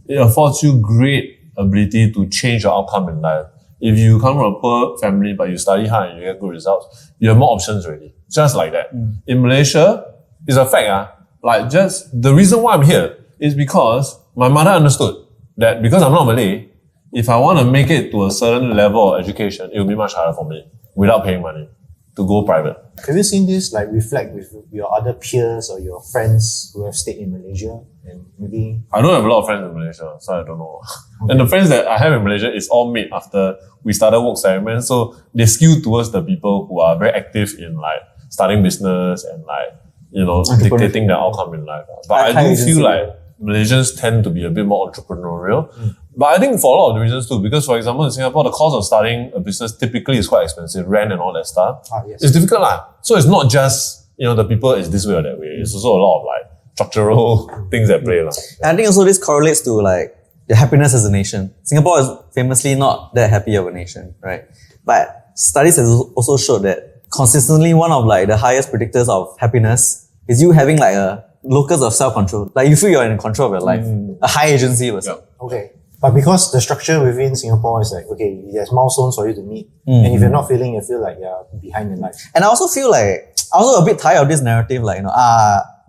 It affords you great ability to change your outcome in life. If you come from a poor family but you study hard and you get good results, you have more options already. Just like that. In Malaysia, it's a fact. Like just the reason why I'm here is because my mother understood that because I'm not Malay, if I want to make it to a certain level of education, it will be much harder for me without paying money to go private. Have you seen this like reflect with your other peers or your friends who have stayed in Malaysia and maybe? I don't have a lot of friends in Malaysia, so I don't know. Okay. And the friends that I have in Malaysia is all made after we started Woke Salaryman, so they skew towards the people who are very active in like starting business and like, you know, dictating their outcome in life. But I do feel like Malaysians tend to be a bit more entrepreneurial. But I think for a lot of the reasons too, because for example in Singapore, the cost of starting a business typically is quite expensive, rent and all that stuff. Yes. It's difficult lah. So it's not just, you know, the people is this way or that way. It's also a lot of like structural things at play lah. I think also this correlates to like the happiness as a nation. Singapore is famously not that happy of a nation, right? But studies have also showed that consistently one of like the highest predictors of happiness is you having like a locus of self-control. Like you feel you're in control of your life. A high agency person. Okay. But because the structure within Singapore is like, okay, there's milestones for you to meet. And if you're not feeling, you feel like you're behind in life. And I also feel like, I'm also a bit tired of this narrative, like, you know,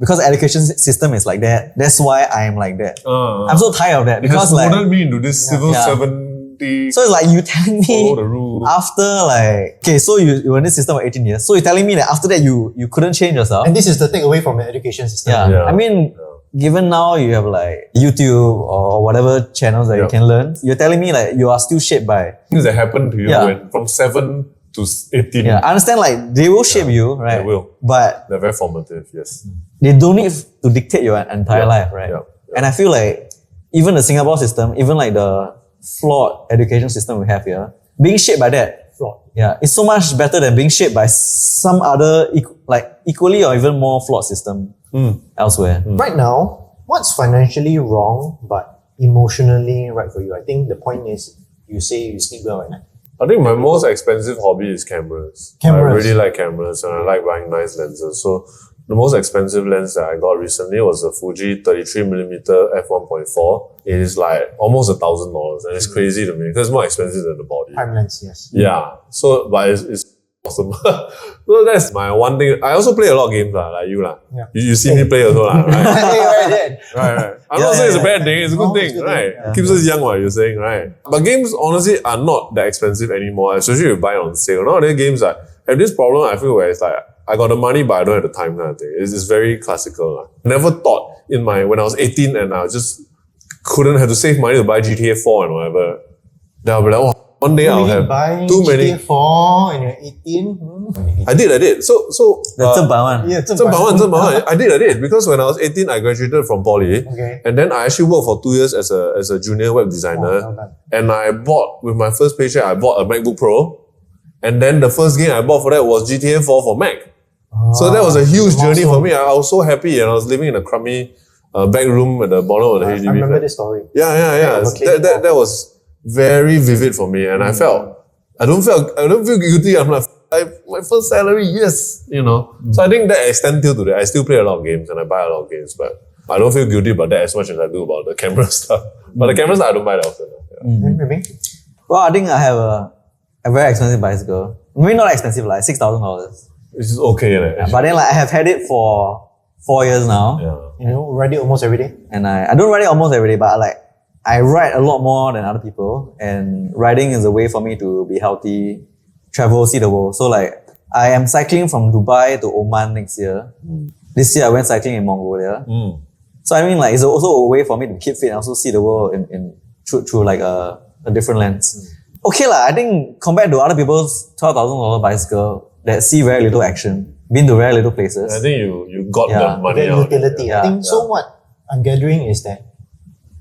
because the education system is like that, that's why I'm like that. I'm so tired of that. Because like, molded me into this civil servant. So it's like you telling me follow the rules. after like, okay, so you were in this system for 18 years. So you're telling me that after that you couldn't change yourself. And this is the takeaway from the education system. Yeah. I mean, given now you have like YouTube or whatever channels that you can learn, you're telling me like you are still shaped by things that happened to you when from 7 to 18. Yeah, I understand like they will shape you, right? They will. But they're very formative, yes. They don't need to dictate your entire life, right? And I feel like even the Singapore system, even like the flawed education system we have here, being shaped by that, it's so much better than being shaped by some other equally or even more flawed system elsewhere. Right now, what's financially wrong but emotionally right for you? I think the point is you say you sleep well at night. I think my most expensive hobby is cameras. I really like cameras and I like buying nice lenses. So the most expensive lens that I got recently was a Fuji 33mm f1.4. It is like almost $1,000 and it's crazy to me because it's more expensive than the body. Prime lens, yes. Yeah. So, but it's awesome. So that's my one thing. I also play a lot of games like you lah. Yeah. You see me play also lah, right? Right. Right. I'm not saying it's a bad thing, it's a good thing, right? Yeah. Keeps us young, what you're saying, right? But games honestly are not that expensive anymore, especially if you buy on sale. Nowadays games have this problem I feel where it's like, I got the money but I don't have the time kind of thing. It's very classical. Never thought when I was 18 and I just couldn't have to save money to buy GTA 4 and whatever. Then I'll be like, oh, one day I'll have too many. GTA 4 and you're 18? I did. So That's a one. Yeah, I did. Because when I was 18, I graduated from poly. Okay. And then I actually worked for 2 years as a junior web designer. And I bought, with my first paycheck, I bought a MacBook Pro. And then the first game I bought for that was GTA 4 for Mac. So that was a huge journey for me. I was so happy and I was living in a crummy back room at the bottom of the HDB. I remember this story. Yeah. That was very vivid for me. And I don't feel guilty. I'm like, my first salary, yes, you know. So I think that extends till today. I still play a lot of games and I buy a lot of games, but I don't feel guilty about that as much as I do about the camera stuff. But the cameras, I don't buy that often. Well, I think I have a very expensive bicycle. Maybe not expensive, like $6,000. It's just okay. But then like I have had it for 4 years now. Yeah. You know, ride it almost every day? And I don't ride it almost every day, but I ride a lot more than other people. And riding is a way for me to be healthy, travel, see the world. So like I am cycling from Dubai to Oman next year. This year I went cycling in Mongolia. So I mean like it's also a way for me to keep fit and also see the world through like a different lens. Okay lah, I think compared to other people's $12,000 bicycle that see very little action, been to very little places. I think you got the money the out. utility. I think so. What I'm gathering is that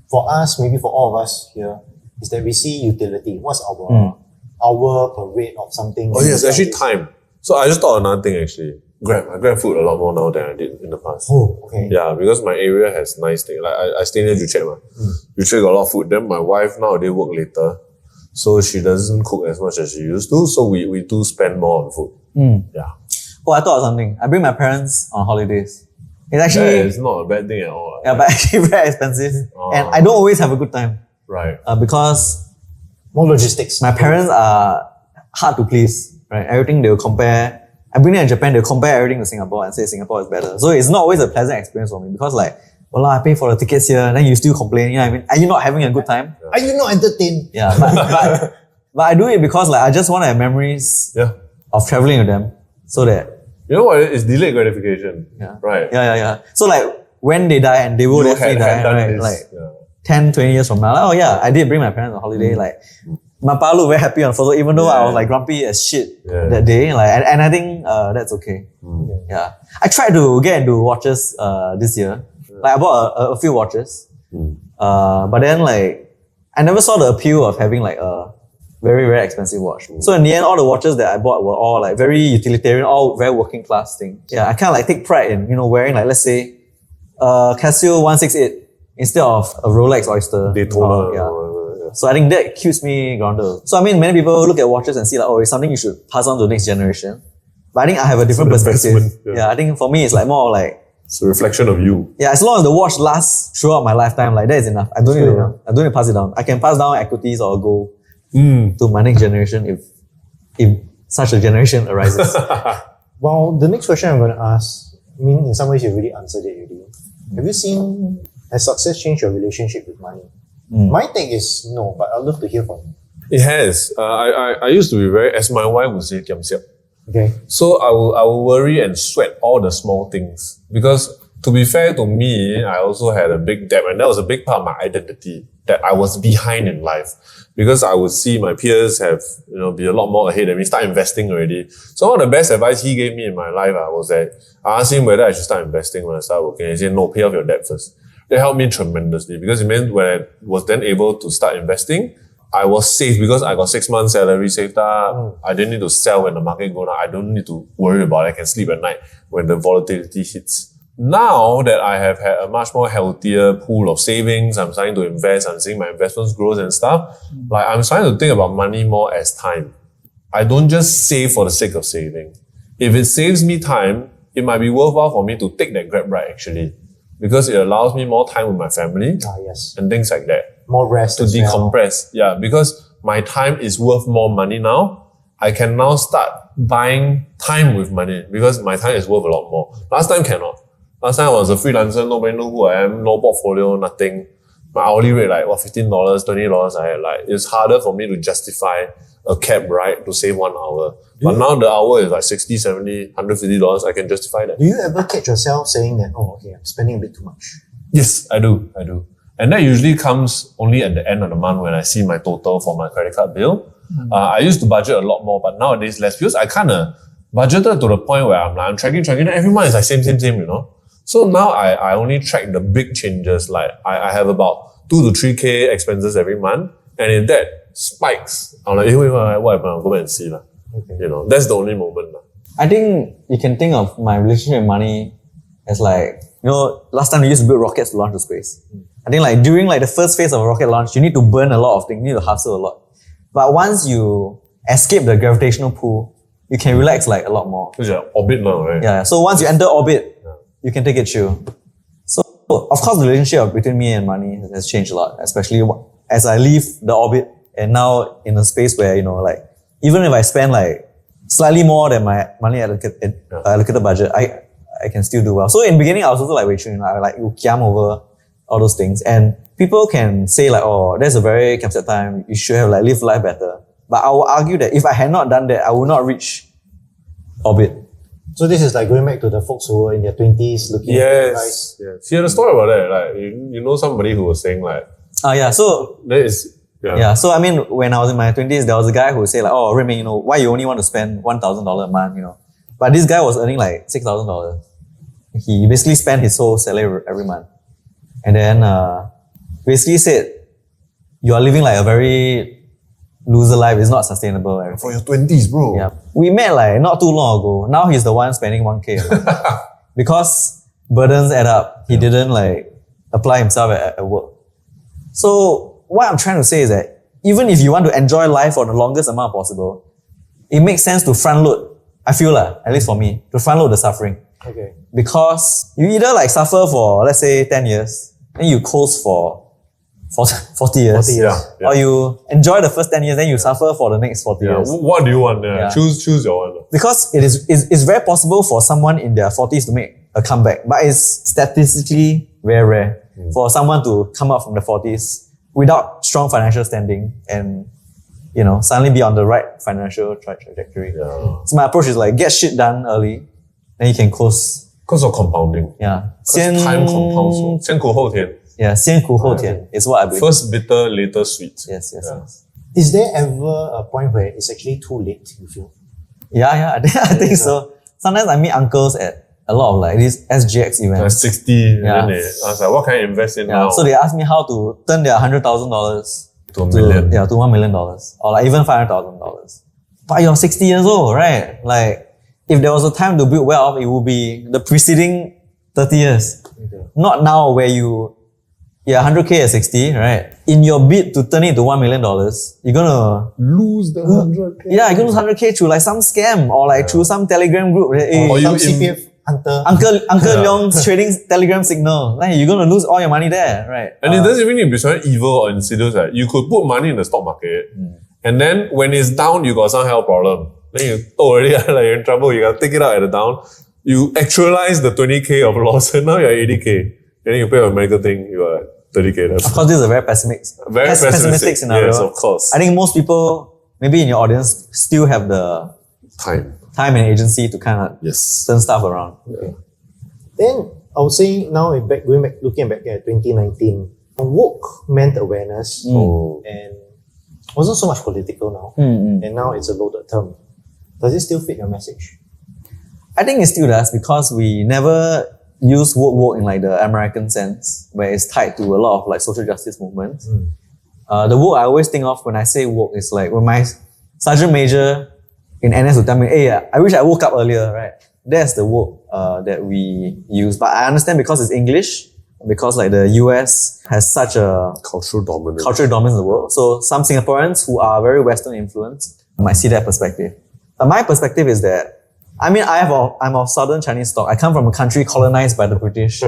for us, maybe for all of us here, is that we see utility. What's our hour per rate of something? Oh yes, actually time. So I just thought another thing actually. I grab food a lot more now than I did in the past. Oh, okay. Yeah, because my area has nice things. Like I stay near Juchet. Juchet got a lot of food. Then my wife nowadays work later. So she doesn't cook as much as she used to. So we do spend more on food. Yeah. Oh, I thought of something. I bring my parents on holidays. It's actually... It's not a bad thing at all. Yeah, but actually very expensive. And I don't always have a good time. Right. Because... More logistics. My parents are hard to please, right? Everything they will compare I bring it in Japan, they compare everything to Singapore and say Singapore is better. So it's not always a pleasant experience for me because like, well, I pay for the tickets here, and then you still complain. You know what I mean? Are you not having a good time? Are you not entertained? Yeah, but I do it because like I just want to have memories of traveling with them, so that You know what? It's delayed gratification. Right. Yeah. So like when they die, and they will definitely die, right? Like 10, 20 years from now, like, oh yeah, I did bring my parents on holiday. Like my pa looked very happy on photo, even though I was like grumpy as shit that day. Like, and I think that's okay. Yeah, I tried to get into watches this year. Like I bought a few watches, but then like I never saw the appeal of having like a very, very expensive watch. So in the end, all the watches that I bought were all like very utilitarian, all very working class things. Yeah, I kind of like take pride in, wearing like, let's say, Casio 168 instead of a Rolex Oyster. Daytona. So I think that keeps me grounded. So I mean, many people look at watches and see like, oh, it's something you should pass on to the next generation. But I think I have a different perspective. Yeah, I think for me, it's like more like, it's a reflection of you. Yeah, as long as the watch lasts throughout my lifetime, like that is enough. I don't need to pass it down. I can pass down equities or gold to my next generation if such a generation arises. Well, the next question I'm going to ask, I mean, in some ways you've already answered it already. Have you seen, has success changed your relationship with money? My take is no, but I'd love to hear from you. It has. I used to be very, as my wife would say, kiam siap. Okay. So I will worry and sweat all the small things. Because to be fair to me, I also had a big debt, and that was a big part of my identity, that I was behind in life. Because I would see my peers have, be a lot more ahead than me, start investing already. So one of the best advice he gave me in my life was that I asked him whether I should start investing when I started working. He said, no, pay off your debt first. That helped me tremendously because it meant when I was then able to start investing, I was safe because I got 6 months salary saved up. I didn't need to sell when the market goes down. I don't need to worry about it. I can sleep at night when the volatility hits. Now that I have had a much more healthier pool of savings, I'm starting to invest, I'm seeing my investments grow and stuff. Like I'm starting to think about money more as time. I don't just save for the sake of saving. If it saves me time, it might be worthwhile for me to take that Grab ride actually. Because it allows me more time with my family and things like that. More rest to decompress. Yeah, because my time is worth more money now. I can now start buying time with money because my time is worth a lot more. Last time cannot. Last time I was a freelancer, nobody knew who I am, no portfolio, nothing. My hourly rate like $15, $20 I had it's harder for me to justify a cab ride to save 1 hour. But now the hour is like $60, $70, $150, I can justify that. Do you ever catch yourself saying that, oh, okay, I'm spending a bit too much? Yes, I do. And that usually comes only at the end of the month when I see my total for my credit card bill. I used to budget a lot more, but nowadays less because I kind of budgeted to the point where I'm tracking, and every month is like same, So now I only track the big changes. Like I have about 2 to 3K expenses every month. And if that spikes, I'm like, what happened? I'll go back and see. Okay. That's the only moment. I think you can think of my relationship with money as like, last time we used to build rockets to launch to space. I think like during like the first phase of a rocket launch, you need to burn a lot of things, you need to hustle a lot. But once you escape the gravitational pull, you can relax like a lot more. Because you're orbit now, right? Yeah. So once you enter orbit, you can take it chill. So of course the relationship between me and money has changed a lot, especially as I leave the orbit and now in a space where, like, even if I spend like slightly more than my money allocated budget, I can still do well. So in the beginning, I was also like Wei Chun, I like kiam over all those things. And people can say like, oh, that's a very captured time. You should have like lived life better. But I will argue that if I had not done that, I would not reach orbit. So this is like going back to the folks who were in their 20s looking at the price. Yes. You had a story about that. Like, you know somebody who was saying like... So... That is... Yeah, so I mean, when I was in my 20s, there was a guy who would say like, oh, Ming, why you only want to spend $1,000 a month, But this guy was earning like $6,000. He basically spent his whole salary every month. And then basically said, you are living like a very loser life, it's not sustainable. For your 20s, bro. Yeah. We met like not too long ago. Now he's the one spending 1K. Because burdens add up. He didn't like apply himself at work. So what I'm trying to say is that even if you want to enjoy life for the longest amount possible, it makes sense to front load. I feel at least for me, to front load the suffering. Okay. Because you either like suffer for, let's say, 10 years, then you coast for 40 years. 40 years. Yeah. Or you enjoy the first 10 years, then you suffer for the next 40 Yeah. years. What do you want? Yeah. Choose your one. Because it's very possible for someone in their 40s to make a comeback, but it's statistically very rare for someone to come out from the 40s without strong financial standing and, suddenly be on the right financial trajectory. Yeah. So my approach is like, get shit done early, then you can close. Because of compounding. Yeah. Because time compounds. 先苦后甜. Yeah, 先苦后甜 is what I believe. First bitter, later sweet. Yes. Is there ever a point where it's actually too late, you feel? Yeah, I think so. Sometimes I meet uncles at a lot of like these SGX events. 60. Yeah. And then I was like, what can I invest in now? So they ask me how to turn their $100,000 To a million. to $1 million. Or like even $500,000. But you're 60 years old, right? Like, if there was a time to build wealth, it would be the preceding 30 years. Okay. Not now where 100K at 60, right? In your bid to turn it to $1 million, you're gonna Lose the 100K. Yeah, you can lose 100K through like some scam or like through some Telegram group. Hey, Or Some you CPF hunter. Uncle Leong's trading Telegram signal. Like, you're gonna lose all your money there, right? And it doesn't even need to be something evil or insidious. Right? You could put money in the stock market, and then when it's down, you got some health problem. Then you already like you're in trouble. You gotta take it out at the down. You actualize the 20K of loss, and now you're 80K. Then you pay your medical thing, you are 30K. Of course, this is a very pessimistic scenario. Yes, of course. I think most people, maybe in your audience, still have the Time. time and agency to kind of Yes. turn stuff around. Then I would say now looking back at 2019, woke meant awareness and wasn't so much political now. And now it's a loaded term. Does it still fit your message? I think it still does because we never use woke in like the American sense, where it's tied to a lot of like social justice movements. The woke I always think of when I say woke is like when my sergeant major in NS would tell me, hey, I wish I woke up earlier, right? That's the woke that we use. But I understand because it's English, because like the US has such a Cultural dominance. in the world. So some Singaporeans who are very Western influenced might see that perspective. But my perspective is that, I'm of Southern Chinese stock. I come from a country colonized by the British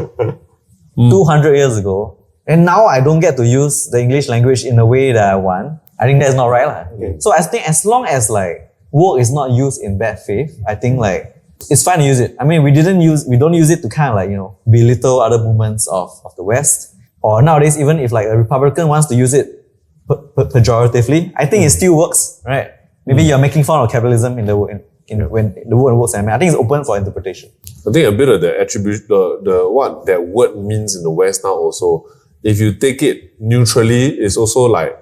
200 years ago. And now I don't get to use the English language in the way that I want. I think that's not right. Okay. So I think as long as like woke is not used in bad faith, I think like it's fine to use it. I mean, we don't use it to kind of like, belittle other movements of the West. Or nowadays, even if like a Republican wants to use it pejoratively, I think it still works, right? Maybe you're making fun of capitalism when the word works. I think it's open for interpretation. I think a bit of the attribute, the what that word means in the West now also, if you take it neutrally, it's also like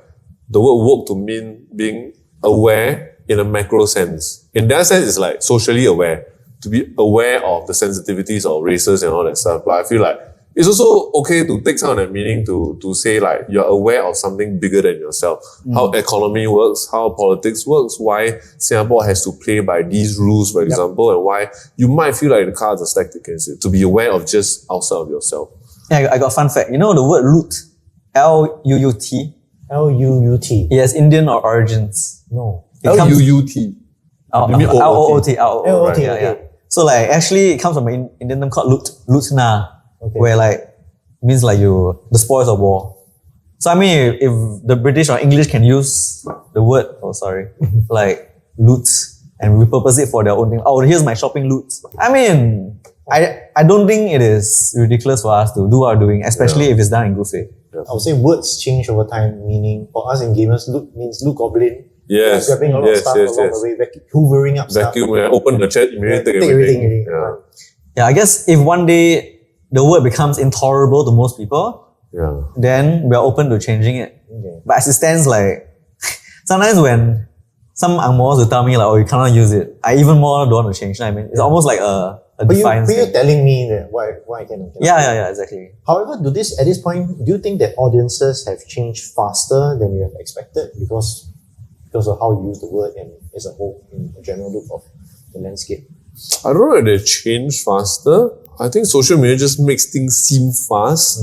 the word woke to mean being aware in a macro sense. In that sense, it's like socially aware, to be aware of the sensitivities of races and all that stuff. But I feel like it's also okay to take some of that meaning to say like you're aware of something bigger than yourself. How economy works, how politics works, why Singapore has to play by these rules, for example, and why you might feel like the cards are stacked against it. To be aware of just outside of yourself. Yeah, I got a fun fact. You know the word loot? L-U-U-T? L-U-U-T. It has Indian origins. No. It comes- L-U-U-T. You mean L-O-O-T. L-O-O-T, Right, okay. yeah. So like actually it comes from an Indian term called lootna, where like means like the spoils of war. So I mean if the British or English can use the word, like loot and repurpose it for their own thing. Oh, here's my shopping loot. I mean, I don't think it is ridiculous for us to do what we're doing, especially if it's done in good faith. I would say words change over time, meaning for us in gamers, loot means loot goblin. Yes. Grabbing a lot of stuff along the way, hoovering up Vacuum, stuff. open the chat, immediately take Take everything. everything. Yeah. Yeah, I guess if one day the word becomes intolerable to most people, Yeah. then we're open to changing it. Okay. But as it stands, like, sometimes when some angmos will tell me like, oh, you cannot use it, I even more don't want to change. You know what I mean? It's almost like a But defiance you're thing. telling me that why I cannot. Yeah, exactly. However, at this point, do you think that audiences have changed faster than you have expected because of how you use the word and as a whole in a general look of the landscape? I don't know if they change faster. I think social media just makes things seem fast.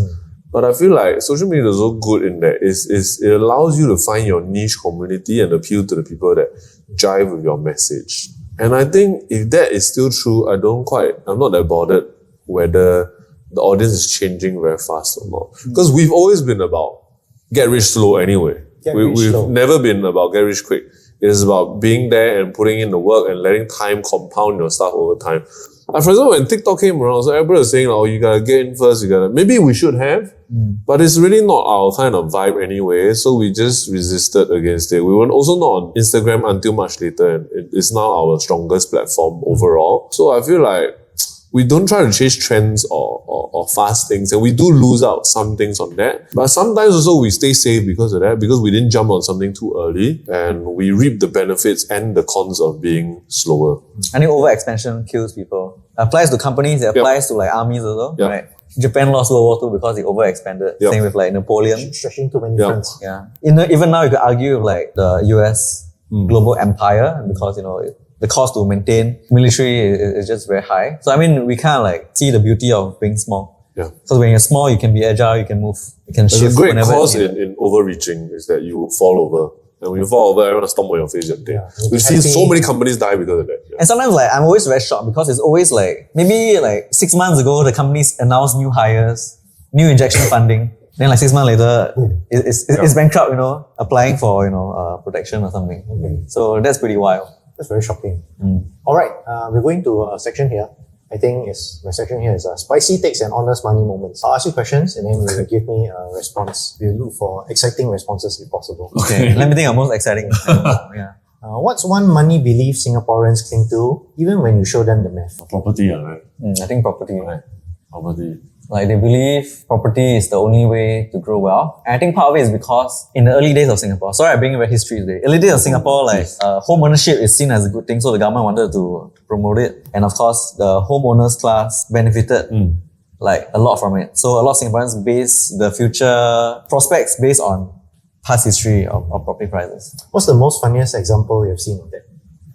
But I feel like social media is so good in that it allows you to find your niche community and appeal to the people that jive with your message. And I think if that is still true, I'm not that bothered whether the audience is changing very fast or not. Because we've always been about get rich slow anyway. We've never been about get rich quick. It is about being there and putting in the work and letting time compound your stuff over time. For example, when TikTok came around, so everybody was saying, oh, you gotta get in first, maybe we should have, but it's really not our kind of vibe anyway, so we just resisted against it. We were also not on Instagram until much later, and it's now our strongest platform overall. So I feel like we don't try to chase trends or fast things, and we do lose out some things on that. But sometimes also we stay safe because of that, because we didn't jump on something too early, and we reap the benefits and the cons of being slower. I think overexpansion kills people. Applies to companies, it applies to like armies also, right? Japan lost World War II because they overexpanded. Same with like Napoleon. Stretching too many fronts. Yeah. Even now you could argue with like the US global empire, because, the cost to maintain military is just very high. So I mean, we kind of like see the beauty of being small. Yeah. So when you're small, you can be agile, you can move, you can shift. There's a great whenever cost in overreaching is that you fall over. And when you fall over, everyone stomp on your face and thing. We've seen so many companies die because of that. Yeah. And sometimes like I'm always very shocked because it's always like, maybe like 6 months ago, the companies announced new hires, new injection funding. Then like 6 months later, it's bankrupt, applying for, protection or something. So that's pretty wild. That's very shocking. All right, we're going to a section here. I think my section here is spicy takes and honest money moments. I'll ask you questions and then you give me a response. We'll look for exciting responses if possible. Okay, let me think of most exciting. Yeah. What's one money belief Singaporeans cling to, even when you show them the math? Property, right? I think property. Right. Property. Like they believe property is the only way to grow wealth. And I think part of it is because in the early days of Singapore, sorry I bring a history today. Early days of Singapore, home ownership is seen as a good thing, so the government wanted to promote it. And of course, the homeowners class benefited like a lot from it. So a lot of Singaporeans base the future prospects based on past history of property prices. What's the most funniest example you've seen of that?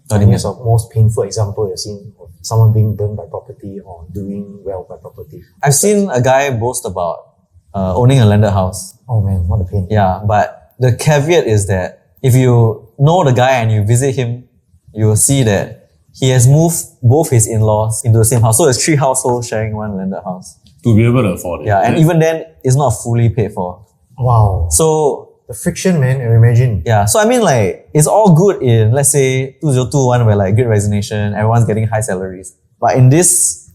What do you mean? Funniest or most painful example you've seen of someone being burned by property or doing well by property? I've seen a guy boast about owning a landed house. Oh man, what a pain. Yeah, but the caveat is that if you know the guy and you visit him, you will see that he has moved both his in-laws into the same house. So it's 3 households sharing one landed house. To be able to afford it. Yeah, and even then, it's not fully paid for. Wow. So the friction, man, I imagine. yeah, so I mean like, it's all good in, let's say, 2021 where like great resignation, everyone's getting high salaries. But in this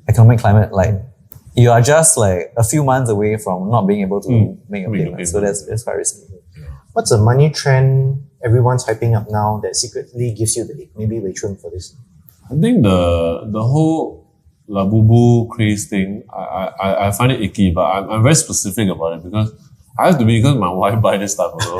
economic climate, like, you are just like a few months away from not being able to make a payment. So that's quite risky. What's a money trend everyone's hyping up now that secretly gives you the ick? Maybe Wei Chun for this. I think the whole Labubu craze thing, I find it icky, but I'm very specific about it because I have to be, because my wife buys this stuff also.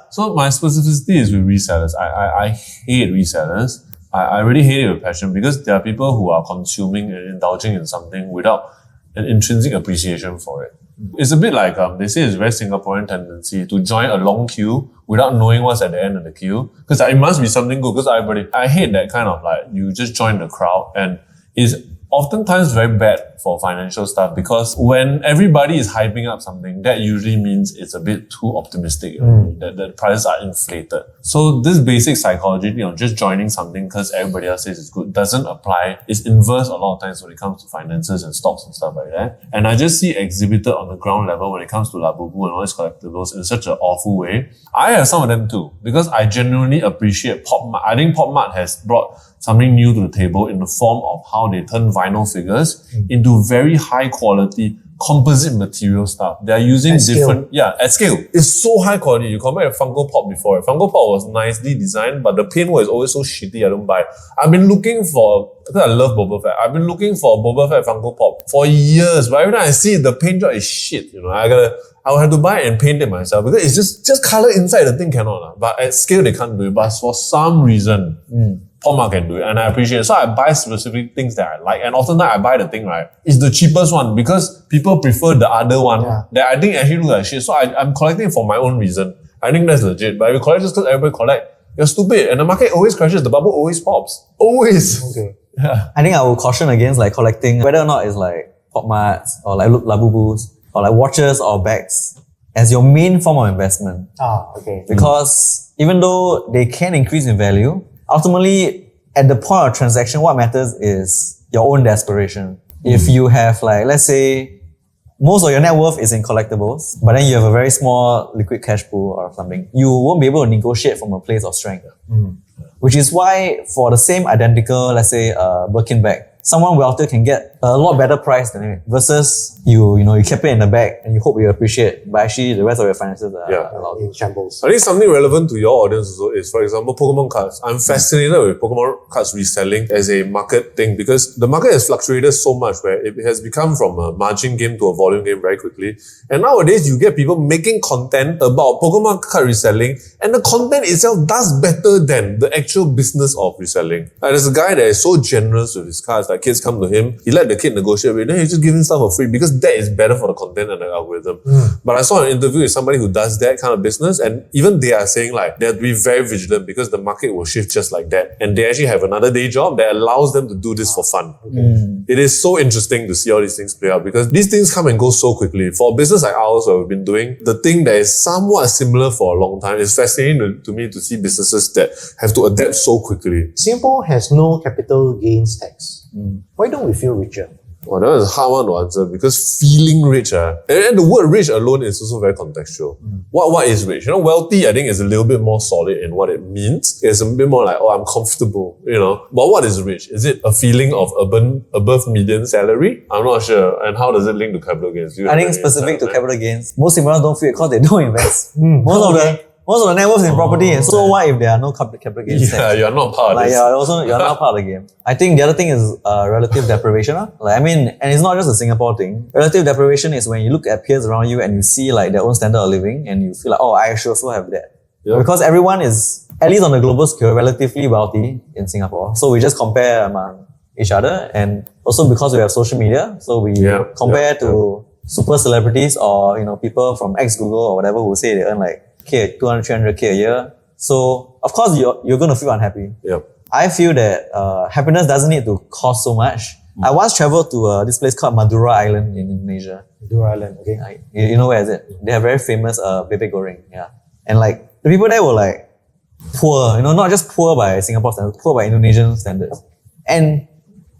So my specificity is with resellers. I hate resellers. I really hate it with passion because there are people who are consuming and indulging in something without an intrinsic appreciation for it. It's a bit like, they say it's a very Singaporean tendency to join a long queue without knowing what's at the end of the queue. Because it must be something good, because I hate that kind of like, you just join the crowd, and it's oftentimes very bad for financial stuff, because when everybody is hyping up something, that usually means it's a bit too optimistic, that the prices are inflated. So this basic psychology, just joining something because everybody else says it's good, doesn't apply. It's inverse a lot of times when it comes to finances and stocks and stuff like that. And I just see exhibited on the ground level when it comes to Labubu and all these collectibles in such an awful way. I have some of them too, because I genuinely appreciate Pop Mart. I think Pop Mart has brought something new to the table in the form of how they turn vinyl figures into very high quality composite material stuff. They're using at scale. At scale. It's so high quality. You compare with Funko Pop before. Funko Pop was nicely designed, but the paintwork is always so shitty, I don't buy. I've been looking for, because I love Boba Fett, I've been looking for a Boba Fett Funko Pop for years, but every time I see it, the paint job is shit, I will have to buy it and paint it myself, because it's just color inside the thing cannot. But at scale, they can't do it. But for some reason, Pop Mart can do it, and I appreciate it. So I buy specific things that I like, and often I buy the thing, right? It's the cheapest one because people prefer the other one that I think actually looks like shit. So I'm collecting it for my own reason. I think that's legit. But if you collect just because everybody collect, you're stupid. And the market always crashes. The bubble always pops. Always. Okay. Yeah. I think I will caution against like collecting, whether or not it's like Pop Marts or like Labubus or like watches or bags, as your main form of investment. Okay. Because even though they can increase in value, ultimately, at the point of transaction, what matters is your own desperation. If you have like, let's say, most of your net worth is in collectibles, but then you have a very small liquid cash pool or something, you won't be able to negotiate from a place of strength. Which is why for the same identical, let's say, Birkin bag, someone wealthier can get a lot better price than it versus you kept it in the bag and you hope you appreciate, but actually the rest of your finances are in shambles. I think something relevant to your audience also is, for example, Pokemon cards. I'm fascinated with Pokemon cards reselling as a market thing because the market has fluctuated so much where it has become from a margin game to a volume game very quickly. And nowadays you get people making content about Pokemon card reselling and the content itself does better than the actual business of reselling. Like, there's a guy that is so generous with his cards, like kids come to him, he let the kid negotiate with him, then he just give him stuff for free because that is better for the content and the algorithm. But I saw an interview with somebody who does that kind of business and even they are saying like they have to be very vigilant because the market will shift just like that. And they actually have another day job that allows them to do this for fun. It is so interesting to see all these things play out because these things come and go so quickly. For a business like ours where we've been doing the thing that is somewhat similar for a long time, it's fascinating to me to see businesses that have to adapt so quickly. Singapore has no capital gains tax. Why don't we feel richer? Well, that is a hard one to answer because feeling rich, and the word rich alone is also very contextual. What is rich? Wealthy, I think, is a little bit more solid in what it means. It's a bit more like, I'm comfortable, But what is rich? Is it a feeling of above median salary? I'm not sure. And how does it link to capital gains? I think specific to capital gains, most Singaporeans don't feel it because they don't invest. Most of the net worth is in property, and so what if there are no capital gains tax? You're not part of this. You're not part of the game. I think the other thing is relative deprivation. And it's not just a Singapore thing. Relative deprivation is when you look at peers around you and you see like their own standard of living and you feel like, I should also have that. Yeah. Because everyone is, at least on the global scale, relatively wealthy in Singapore. So we just compare among each other, and also because we have social media, so we compare to super celebrities or people from ex-Google or whatever who say they earn like 200, 300k a year. So of course you're going to feel unhappy. I feel that happiness doesn't need to cost so much. I once traveled to this place called Madura Island in Indonesia. Madura Island, okay. You know where is it? They have very famous bebek goreng. And like the people there were like poor, not just poor by Singapore standards, poor by Indonesian standards. And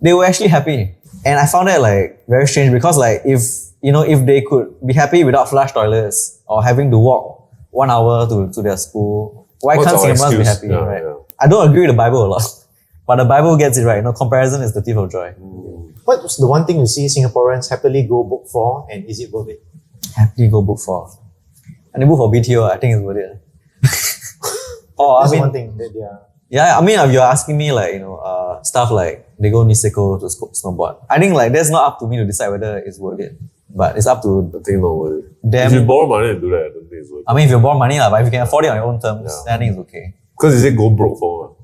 they were actually happy. And I found that like very strange because like if they could be happy without flush toilets or having to walk 1 hour to their school, why can't Singaporeans be happy, right? I don't agree with the Bible a lot, but the Bible gets it right. Comparison is the thief of joy. What's the one thing you see Singaporeans happily go book for, and is it worth it? Happily go book for. And they book for BTO, I think it's worth it. That's one thing that they are... Yeah, if you're asking me like, stuff like they go Niseko to snowboard, I think like that's not up to me to decide whether it's worth it. But it's up to I think not worth it. them. If you borrow money to do that, I don't think it's worth it. If you borrow money, but if you can afford it on your own terms, then I think it's okay. Because they say go broke for,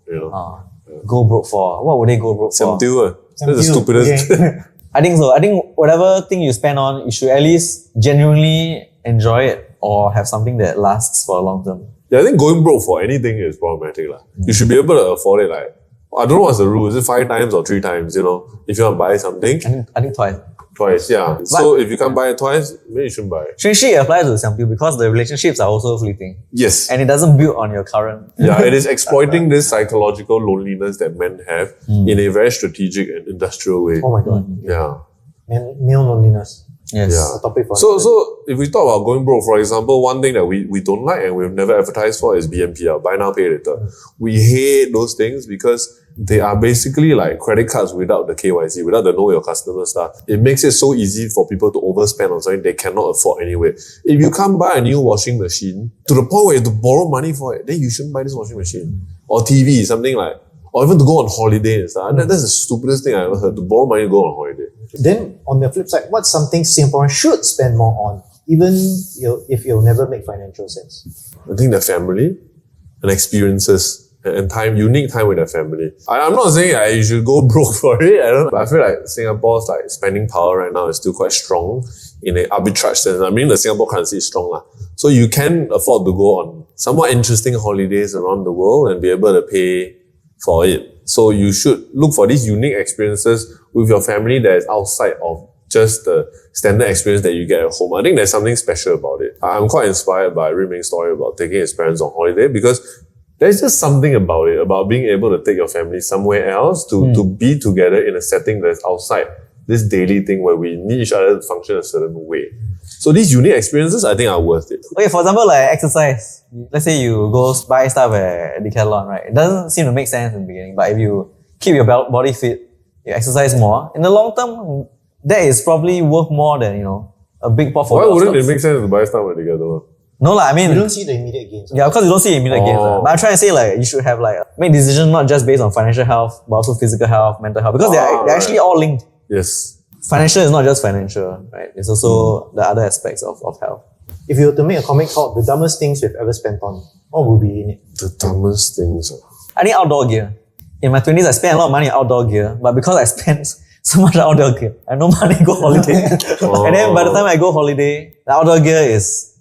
Go broke for. What would they go broke for? That's the stupidest. Okay. I think so. I think whatever thing you spend on, you should at least genuinely enjoy it or have something that lasts for a long term. Yeah, I think going broke for anything is problematic. You should be able to afford it. I don't know what's the rule. Is it 5 times or 3 times? If you want to buy something. I think twice. Twice, yeah. So if you can't buy it twice, maybe you shouldn't buy it. Strangely, it applies to some people because the relationships are also fleeting. Yes. And it doesn't build on your current. Yeah, it is exploiting this psychological loneliness that men have in a very strategic and industrial way. Oh my God. Yeah. And male loneliness. Yes. Yeah. A topic for So if we talk about going broke, for example, one thing that we don't like and we've never advertised for is BNPL, buy now, pay later. We hate those things because they are basically like credit cards without the KYC, without the know your customer stuff. It makes it so easy for people to overspend on something they cannot afford anyway. If you can't buy a new washing machine to the point where you have to borrow money for it, then you shouldn't buy this washing machine. Or TV, something like, or even to go on holiday and stuff. That's the stupidest thing I ever heard, to borrow money to go on holiday. Then on the flip side, what's something Singaporeans should spend more on, even if it'll never make financial sense? I think their family and experiences and time, unique time with their family. I'm not saying you should go broke for it. But I feel like Singapore's spending power right now is still quite strong in an arbitrage sense. The Singapore currency is strong. So you can afford to go on somewhat interesting holidays around the world and be able to pay for it. So you should look for these unique experiences with your family that is outside of just the standard experience that you get at home. I think there's something special about it. I'm quite inspired by Ming's story about taking his parents on holiday because there's just something about it, about being able to take your family somewhere else to be together in a setting that's outside this daily thing where we need each other to function a certain way. So these unique experiences, I think, are worth it. Okay, for example, like exercise. Let's say you go buy stuff at Decathlon, right? It doesn't seem to make sense in the beginning, but if you keep your body fit, you exercise more, in the long term, that is probably worth more than, a big portfolio. Why wouldn't it make sense to buy stuff at Decathlon? No, I mean, You don't see the immediate gains. yeah, of course you don't see immediate gains. But I'm trying to say like you should have make decisions not just based on financial health, but also physical health, mental health, because they're actually all linked. Yes. Financial is not just financial, right? It's also the other aspects of health. If you were to make a comic called The Dumbest Things We've Ever Spent On, what would be in it? The dumbest things. I think outdoor gear. In my 20s, I spent a lot of money on outdoor gear, but because I spent so much on outdoor gear, I had no money to go holiday. And then by the time I go holiday, the outdoor gear is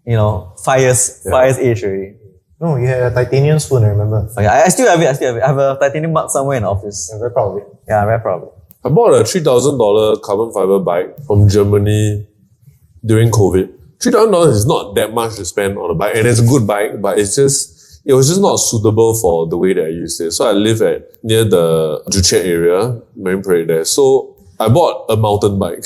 5 years age already. No, you had a titanium spoon, I remember. Okay, I still have it. I have a titanium mug somewhere in the office. I'm very proud of it. Yeah, I'm very proud of it. I bought a $3,000 carbon fiber bike from Germany during COVID. $3,000 is not that much to spend on a bike, and it's a good bike, but it was just not suitable for the way that I used it. So I live near the Juchet area, Marine Parade there. So I bought a mountain bike,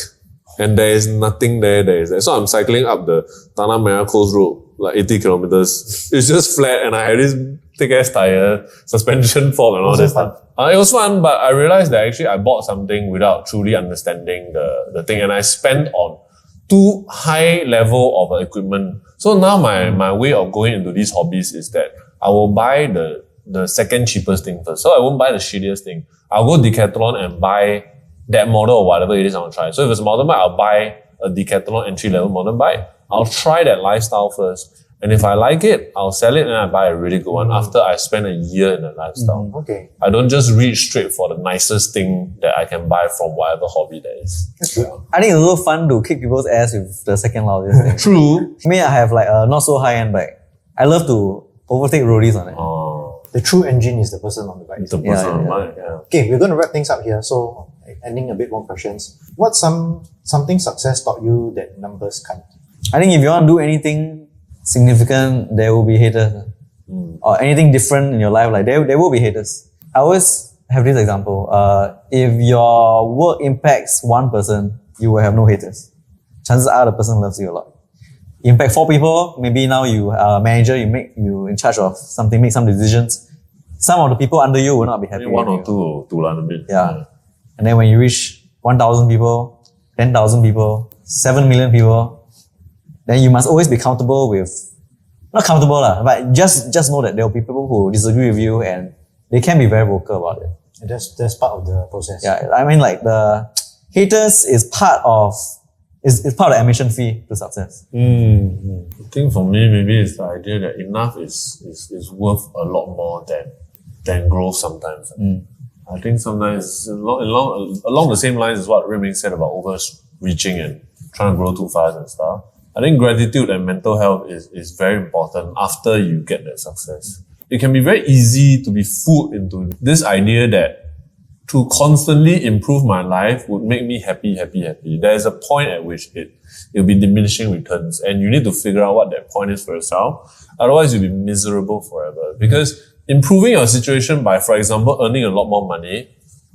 and there is nothing there. So I'm cycling up the Tanah Merah Coast Road, like 80 kilometers. It's just flat, and I had this thick-ass tire, suspension fork and all that stuff. It was fun, but I realized that actually I bought something without truly understanding the thing, and I spent on too high level of equipment. So now my way of going into these hobbies is that I will buy the second cheapest thing first. So I won't buy the shittiest thing. I'll go Decathlon and buy that model or whatever it is I want to try. So if it's a mountain bike, I'll buy a Decathlon entry-level mountain bike. I'll try that lifestyle first. And if I like it, I'll sell it and I buy a really good one after I spend a year in that lifestyle. Okay. I don't just reach straight for the nicest thing that I can buy from whatever hobby that is. I think it's also fun to kick people's ass with the second loudest thing. True. Me, I have a not so high-end bike. I love to overtake roadies on it. The true engine is the person on the bike. The person on mine, yeah. Okay, we're going to wrap things up here. So, ending a bit more questions. What's something success taught you that numbers can't? I think if you want to do anything significant, there will be haters. Or anything different in your life, like there will be haters. I always have this example. If your work impacts one person, you will have no haters. Chances are the person loves you a lot. Impact 4 people, maybe now you are a manager, you in charge of something, make some decisions. Some of the people under you will not be happy. One or two to learn a bit. Yeah. And then when you reach 1,000 people, 10,000 people, 7 million people, then you must always be comfortable with, not comfortable but just know that there will be people who disagree with you and they can be very vocal about it. And that's part of the process. Yeah, I mean the haters is part of the admission fee to success. I think for me, maybe it's the idea that enough is worth a lot more than growth sometimes. I think sometimes along the same lines as what Ming said about overreaching and trying to grow too fast and stuff. I think gratitude and mental health is very important after you get that success. It can be very easy to be fooled into this idea that to constantly improve my life would make me happy. There's a point at which it'll be diminishing returns, and you need to figure out what that point is for yourself. Otherwise, you'll be miserable forever. Because improving your situation by, for example, earning a lot more money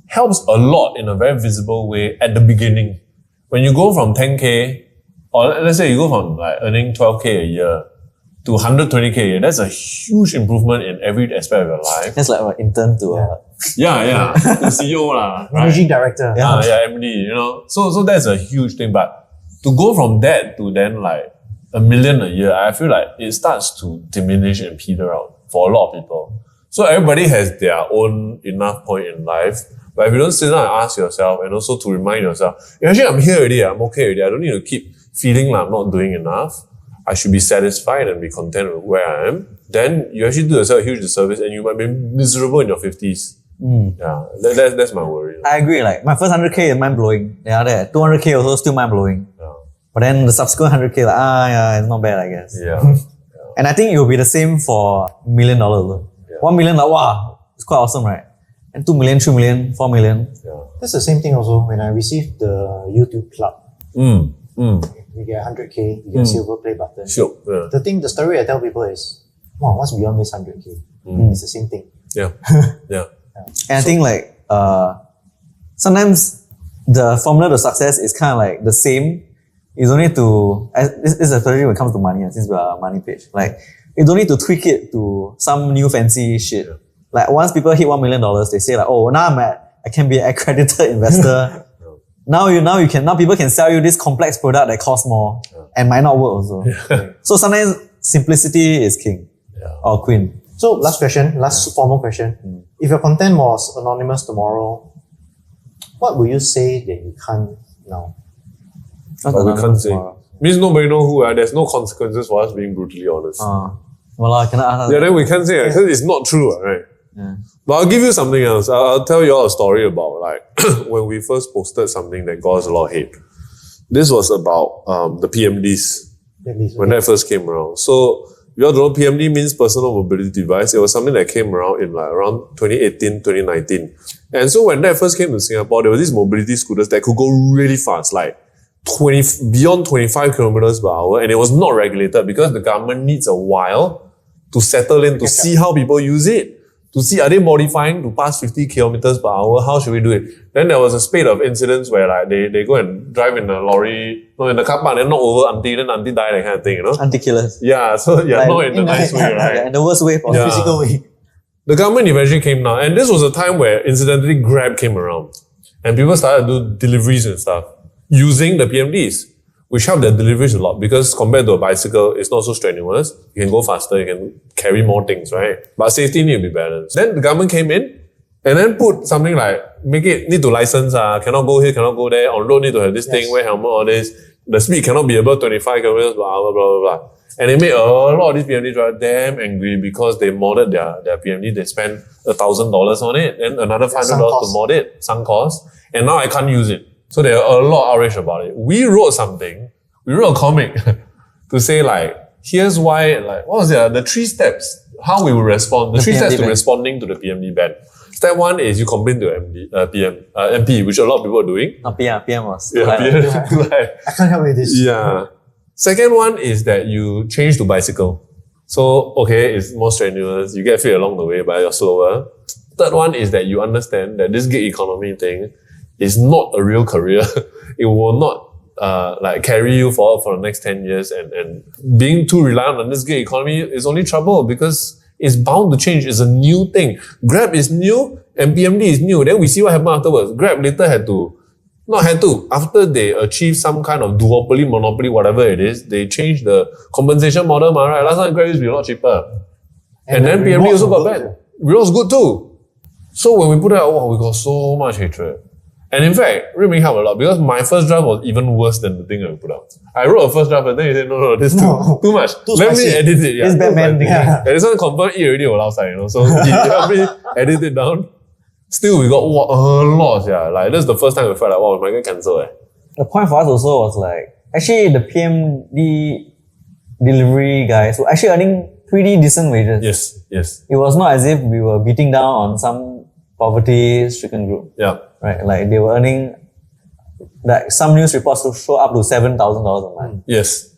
helps a lot in a very visible way at the beginning. When you go from 10K, or let's say you go from earning 12K a year to 120K a year, that's a huge improvement in every aspect of your life. That's like an intern to Yeah. The CEO right? Managing director. MD, So that's a huge thing. But to go from that to then $1 million a year, I feel like it starts to diminish and peter out for a lot of people. So everybody has their own enough point in life. But if you don't sit down and ask yourself, and also to remind yourself, actually I'm here already, I'm okay already, I don't need to keep feeling like I'm not doing enough. I should be satisfied and be content with where I am. Then you actually do yourself a huge disservice and you might be miserable in your 50s. Yeah, that's my worry. I agree. Like my first 100K is mind blowing. Yeah, that 200K also still mind blowing. Yeah. But then the subsequent 100K, it's not bad, I guess. Yeah. And I think it will be the same for $1 million. $1 million, wow, it's quite awesome, right? And 2 million, 3 million, 4 million. Yeah. That's the same thing also when I received the YouTube Club. You get 100K, you get silver play button. Sure. Yeah. The story I tell people is, wow, what's beyond this 100K? It's the same thing. Yeah. Yeah. And I think sometimes the formula to success is kind of like the same. You don't need to, especially when it comes to money, since we are a money page, like, you don't need to tweak it to some new fancy shit. Like, once people hit $1 million, they say like, oh, now I can be an accredited investor. Now people can sell you this complex product that costs more and might not work also. So sometimes simplicity is king or queen. So last formal question. If your content was anonymous tomorrow, what would you say that you can't now? But we can't say. Means nobody know who. There's no consequences for us being brutally honest. Well, I cannot ask. Yeah, then we can't say it because it's not true, right? Yeah. But I'll give you something else. I'll tell you all a story about like when we first posted something that got us a lot of hate. This was about the PMDs when that first came around. So you all don't know, PMD means personal mobility device. It was something that came around in like around 2018, 2019. And so when that first came to Singapore, there were these mobility scooters that could go really fast, like beyond 25 kilometers per hour, and it was not regulated because the government needs a while to settle in to see how people use it. To see, are they modifying to pass 50 kilometers per hour? How should we do it? Then there was a spate of incidents where like they go and drive in a lorry, in the car park, and knock over auntie, then auntie die, that kind of thing, you know? Auntie killers. Yeah, so yeah, not in the nice way, right? Yeah, in the worst way possible. Physical way. The government eventually came down, and this was a time where incidentally Grab came around, and people started to do deliveries and stuff using the PMDs, which helped their deliveries a lot because compared to a bicycle, it's not so strenuous. You can go faster, you can carry more things, right? But safety need to be balanced. Then the government came in and then put something like, need to license, cannot go here, cannot go there, on road need to have this thing, wear helmet, all this. The speed cannot be above 25 kilometers per hour, blah, blah, blah. And it made a lot of these PMD drivers damn angry because they modded their PMD. They spent $1,000 on it, and another $500 to mod it, sunk cost. And now I can't use it. So there are a lot of outrage about it. We wrote a comic to say like, here's why, like, what was it? The 3 steps, how we will respond. The 3 steps to responding to the PMD ban. Step 1 is you complain to MP, which a lot of people are doing. PM was. Yeah, PM. I can't help with this. Yeah. Second one is that you change to bicycle. So, okay, it's more strenuous. You get fit along the way, but you're slower. Third one is that you understand that this gig economy thing is not a real career. It will not like carry you forward for the next 10 years, and being too reliant on this gig economy is only trouble because it's bound to change. It's a new thing. Grab is new and PMD is new. Then we see what happened afterwards. Grab later after they achieve some kind of duopoly, monopoly, whatever it is, they changed the compensation model, right? Last time Grab used to be a lot cheaper. And then PMD also got bad. Rewards good too. So when we put it out, we got so much hatred. And in fact, Ming helped a lot because my first draft was even worse than the thing I put out. I wrote a first draft and then he said, no, this is too much. Let me edit it. Yeah, this Batman thing. Yeah, this one confirmed it already was outside, you know. So he helped me edit it down. Still, we got a lot. Yeah, like that's the first time we felt like, wow, we might get cancelled. The point for us also was like, actually the PMD delivery guys were actually earning pretty decent wages. Yes. It was not as if we were beating down on some poverty-stricken group. Yeah. Right, like they were earning, like some news reports to show up to $7,000 a month. Yes.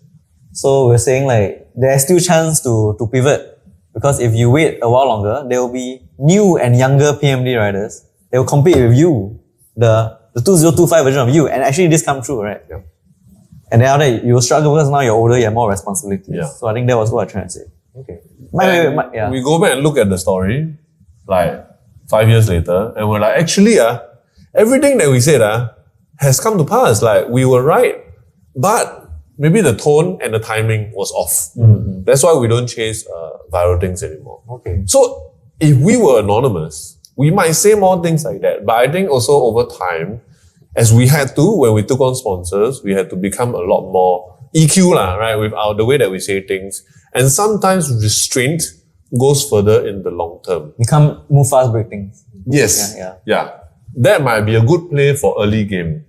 So we're saying like there's still chance to pivot, because if you wait a while longer, there will be new and younger PMD riders. They will compete with you, the 2025 version of you, and actually this come true, right? Yeah. And then after that, you will struggle because now you're older, you have more responsibilities. Yeah. So I think that was what I'm trying to say. Okay. We go back and look at the story, like 5 years later, and we're like, actually, everything that we said has come to pass. Like, we were right, but maybe the tone and the timing was off. Mm-hmm. That's why we don't chase viral things anymore. Okay. So, if we were anonymous, we might say more things like that. But I think also over time, as we had to, when we took on sponsors, we had to become a lot more EQ, right, with the way that we say things. And sometimes restraint goes further in the long term. Move fast, break things. Yes. Yeah. That might be a good play for early game.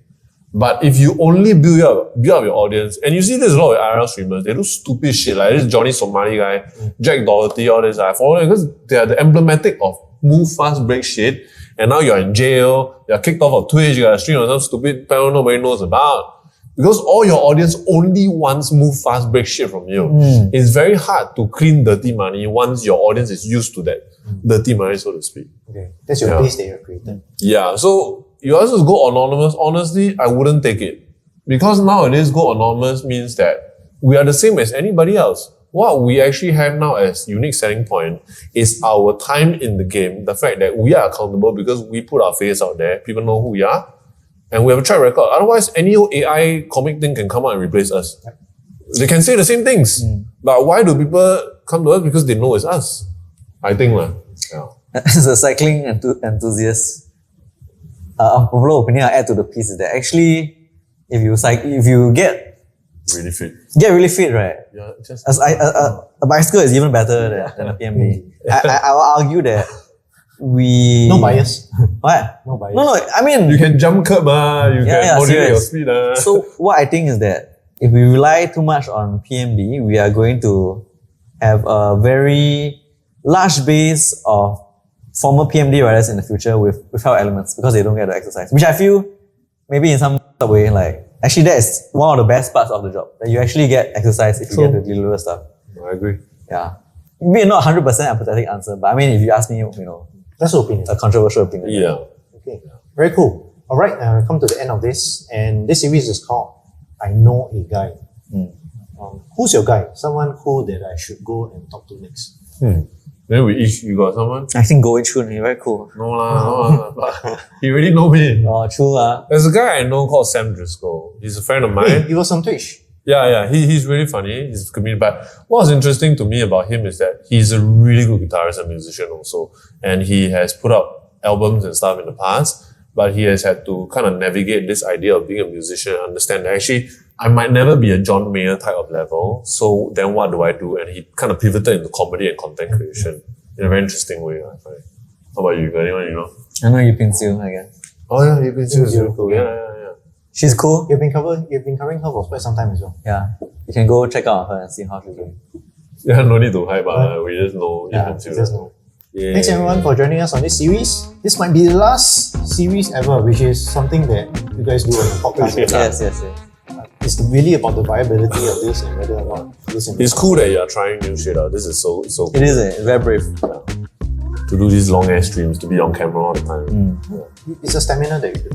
But if you only build up your audience, and you see there's a lot of IRL streamers, they do stupid shit, like this Johnny Somali guy, Jack Doherty, all this, I follow them because they are the emblematic of move fast, break shit. And now you're in jail, you're kicked off of Twitch, you got a stream on some stupid panel nobody knows about. Because all your audience only wants move fast, break shit from you. It's very hard to clean dirty money once your audience is used to that dirty money, so to speak. Okay. That's your base that you're creating. Yeah. So you ask us to go anonymous, honestly, I wouldn't take it. Because nowadays, go anonymous means that we are the same as anybody else. What we actually have now as unique selling point is our time in the game, the fact that we are accountable because we put our face out there, people know who we are, and we have a track record. Otherwise, any old AI comic thing can come out and replace us. Yep. They can say the same things, but why do people come to us? Because they know it's us. I think, yeah. As a cycling enthusiast, popular opinion I add to the piece is that actually, if you get really fit, right? Yeah, As a bicycle is even better than a PMD. I will argue that no bias. What? No bias. No. I mean, you can jump curb, you can modulate your speed. So what I think is that if we rely too much on PMD, we are going to have a very large base of former PMD riders in the future without elements because they don't get the exercise. Which I feel maybe in some way actually that is one of the best parts of the job. That you actually get exercise if you get to deliver stuff. I agree. Yeah. Maybe not 100% empathetic answer, but I mean if you ask me, that's an opinion. A controversial opinion. Yeah. Okay. Very cool. All right, come to the end of this, and this series is called I Know a Guy. Who's your guy? Someone cool that I should go and talk to next. Then you got someone? I think Choon, he's very cool. No lah, but he already know me. Oh, true There's a guy I know called Sam Driscoll. He's a friend of mine. Hey, he was on Twitch. Yeah, he's really funny. He's a comedian. But what's interesting to me about him is that he's a really good guitarist and musician also. And he has put out albums and stuff in the past, but he has had to kind of navigate this idea of being a musician, understand that actually I might never be a John Mayer type of level. So then what do I do? And he kind of pivoted into comedy and content creation in a very interesting way, I find. How about you? Anyone you know? I know Yu Pin Siu, I guess. Oh yeah, Yu Pin Siu is really cool. Yeah. She's cool. You've been covering her for quite some time as well. Yeah. You can go check out her and see how she's doing. Yeah, no need to hype, but we just know. We just know. Yeah. Thanks everyone for joining us on this series. This might be the last series ever, which is something that you guys do on the podcast. Yes. It's really about the viability of this and whether or not this. It's cool that you're trying new shit out. This is so cool. It is. It's very brave. To do these long ass streams, to be on camera all the time. It's a stamina that you do.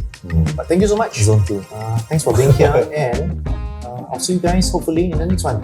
But thank you so much. Zone 2. Thanks for being here, and I'll see you guys hopefully in the next one.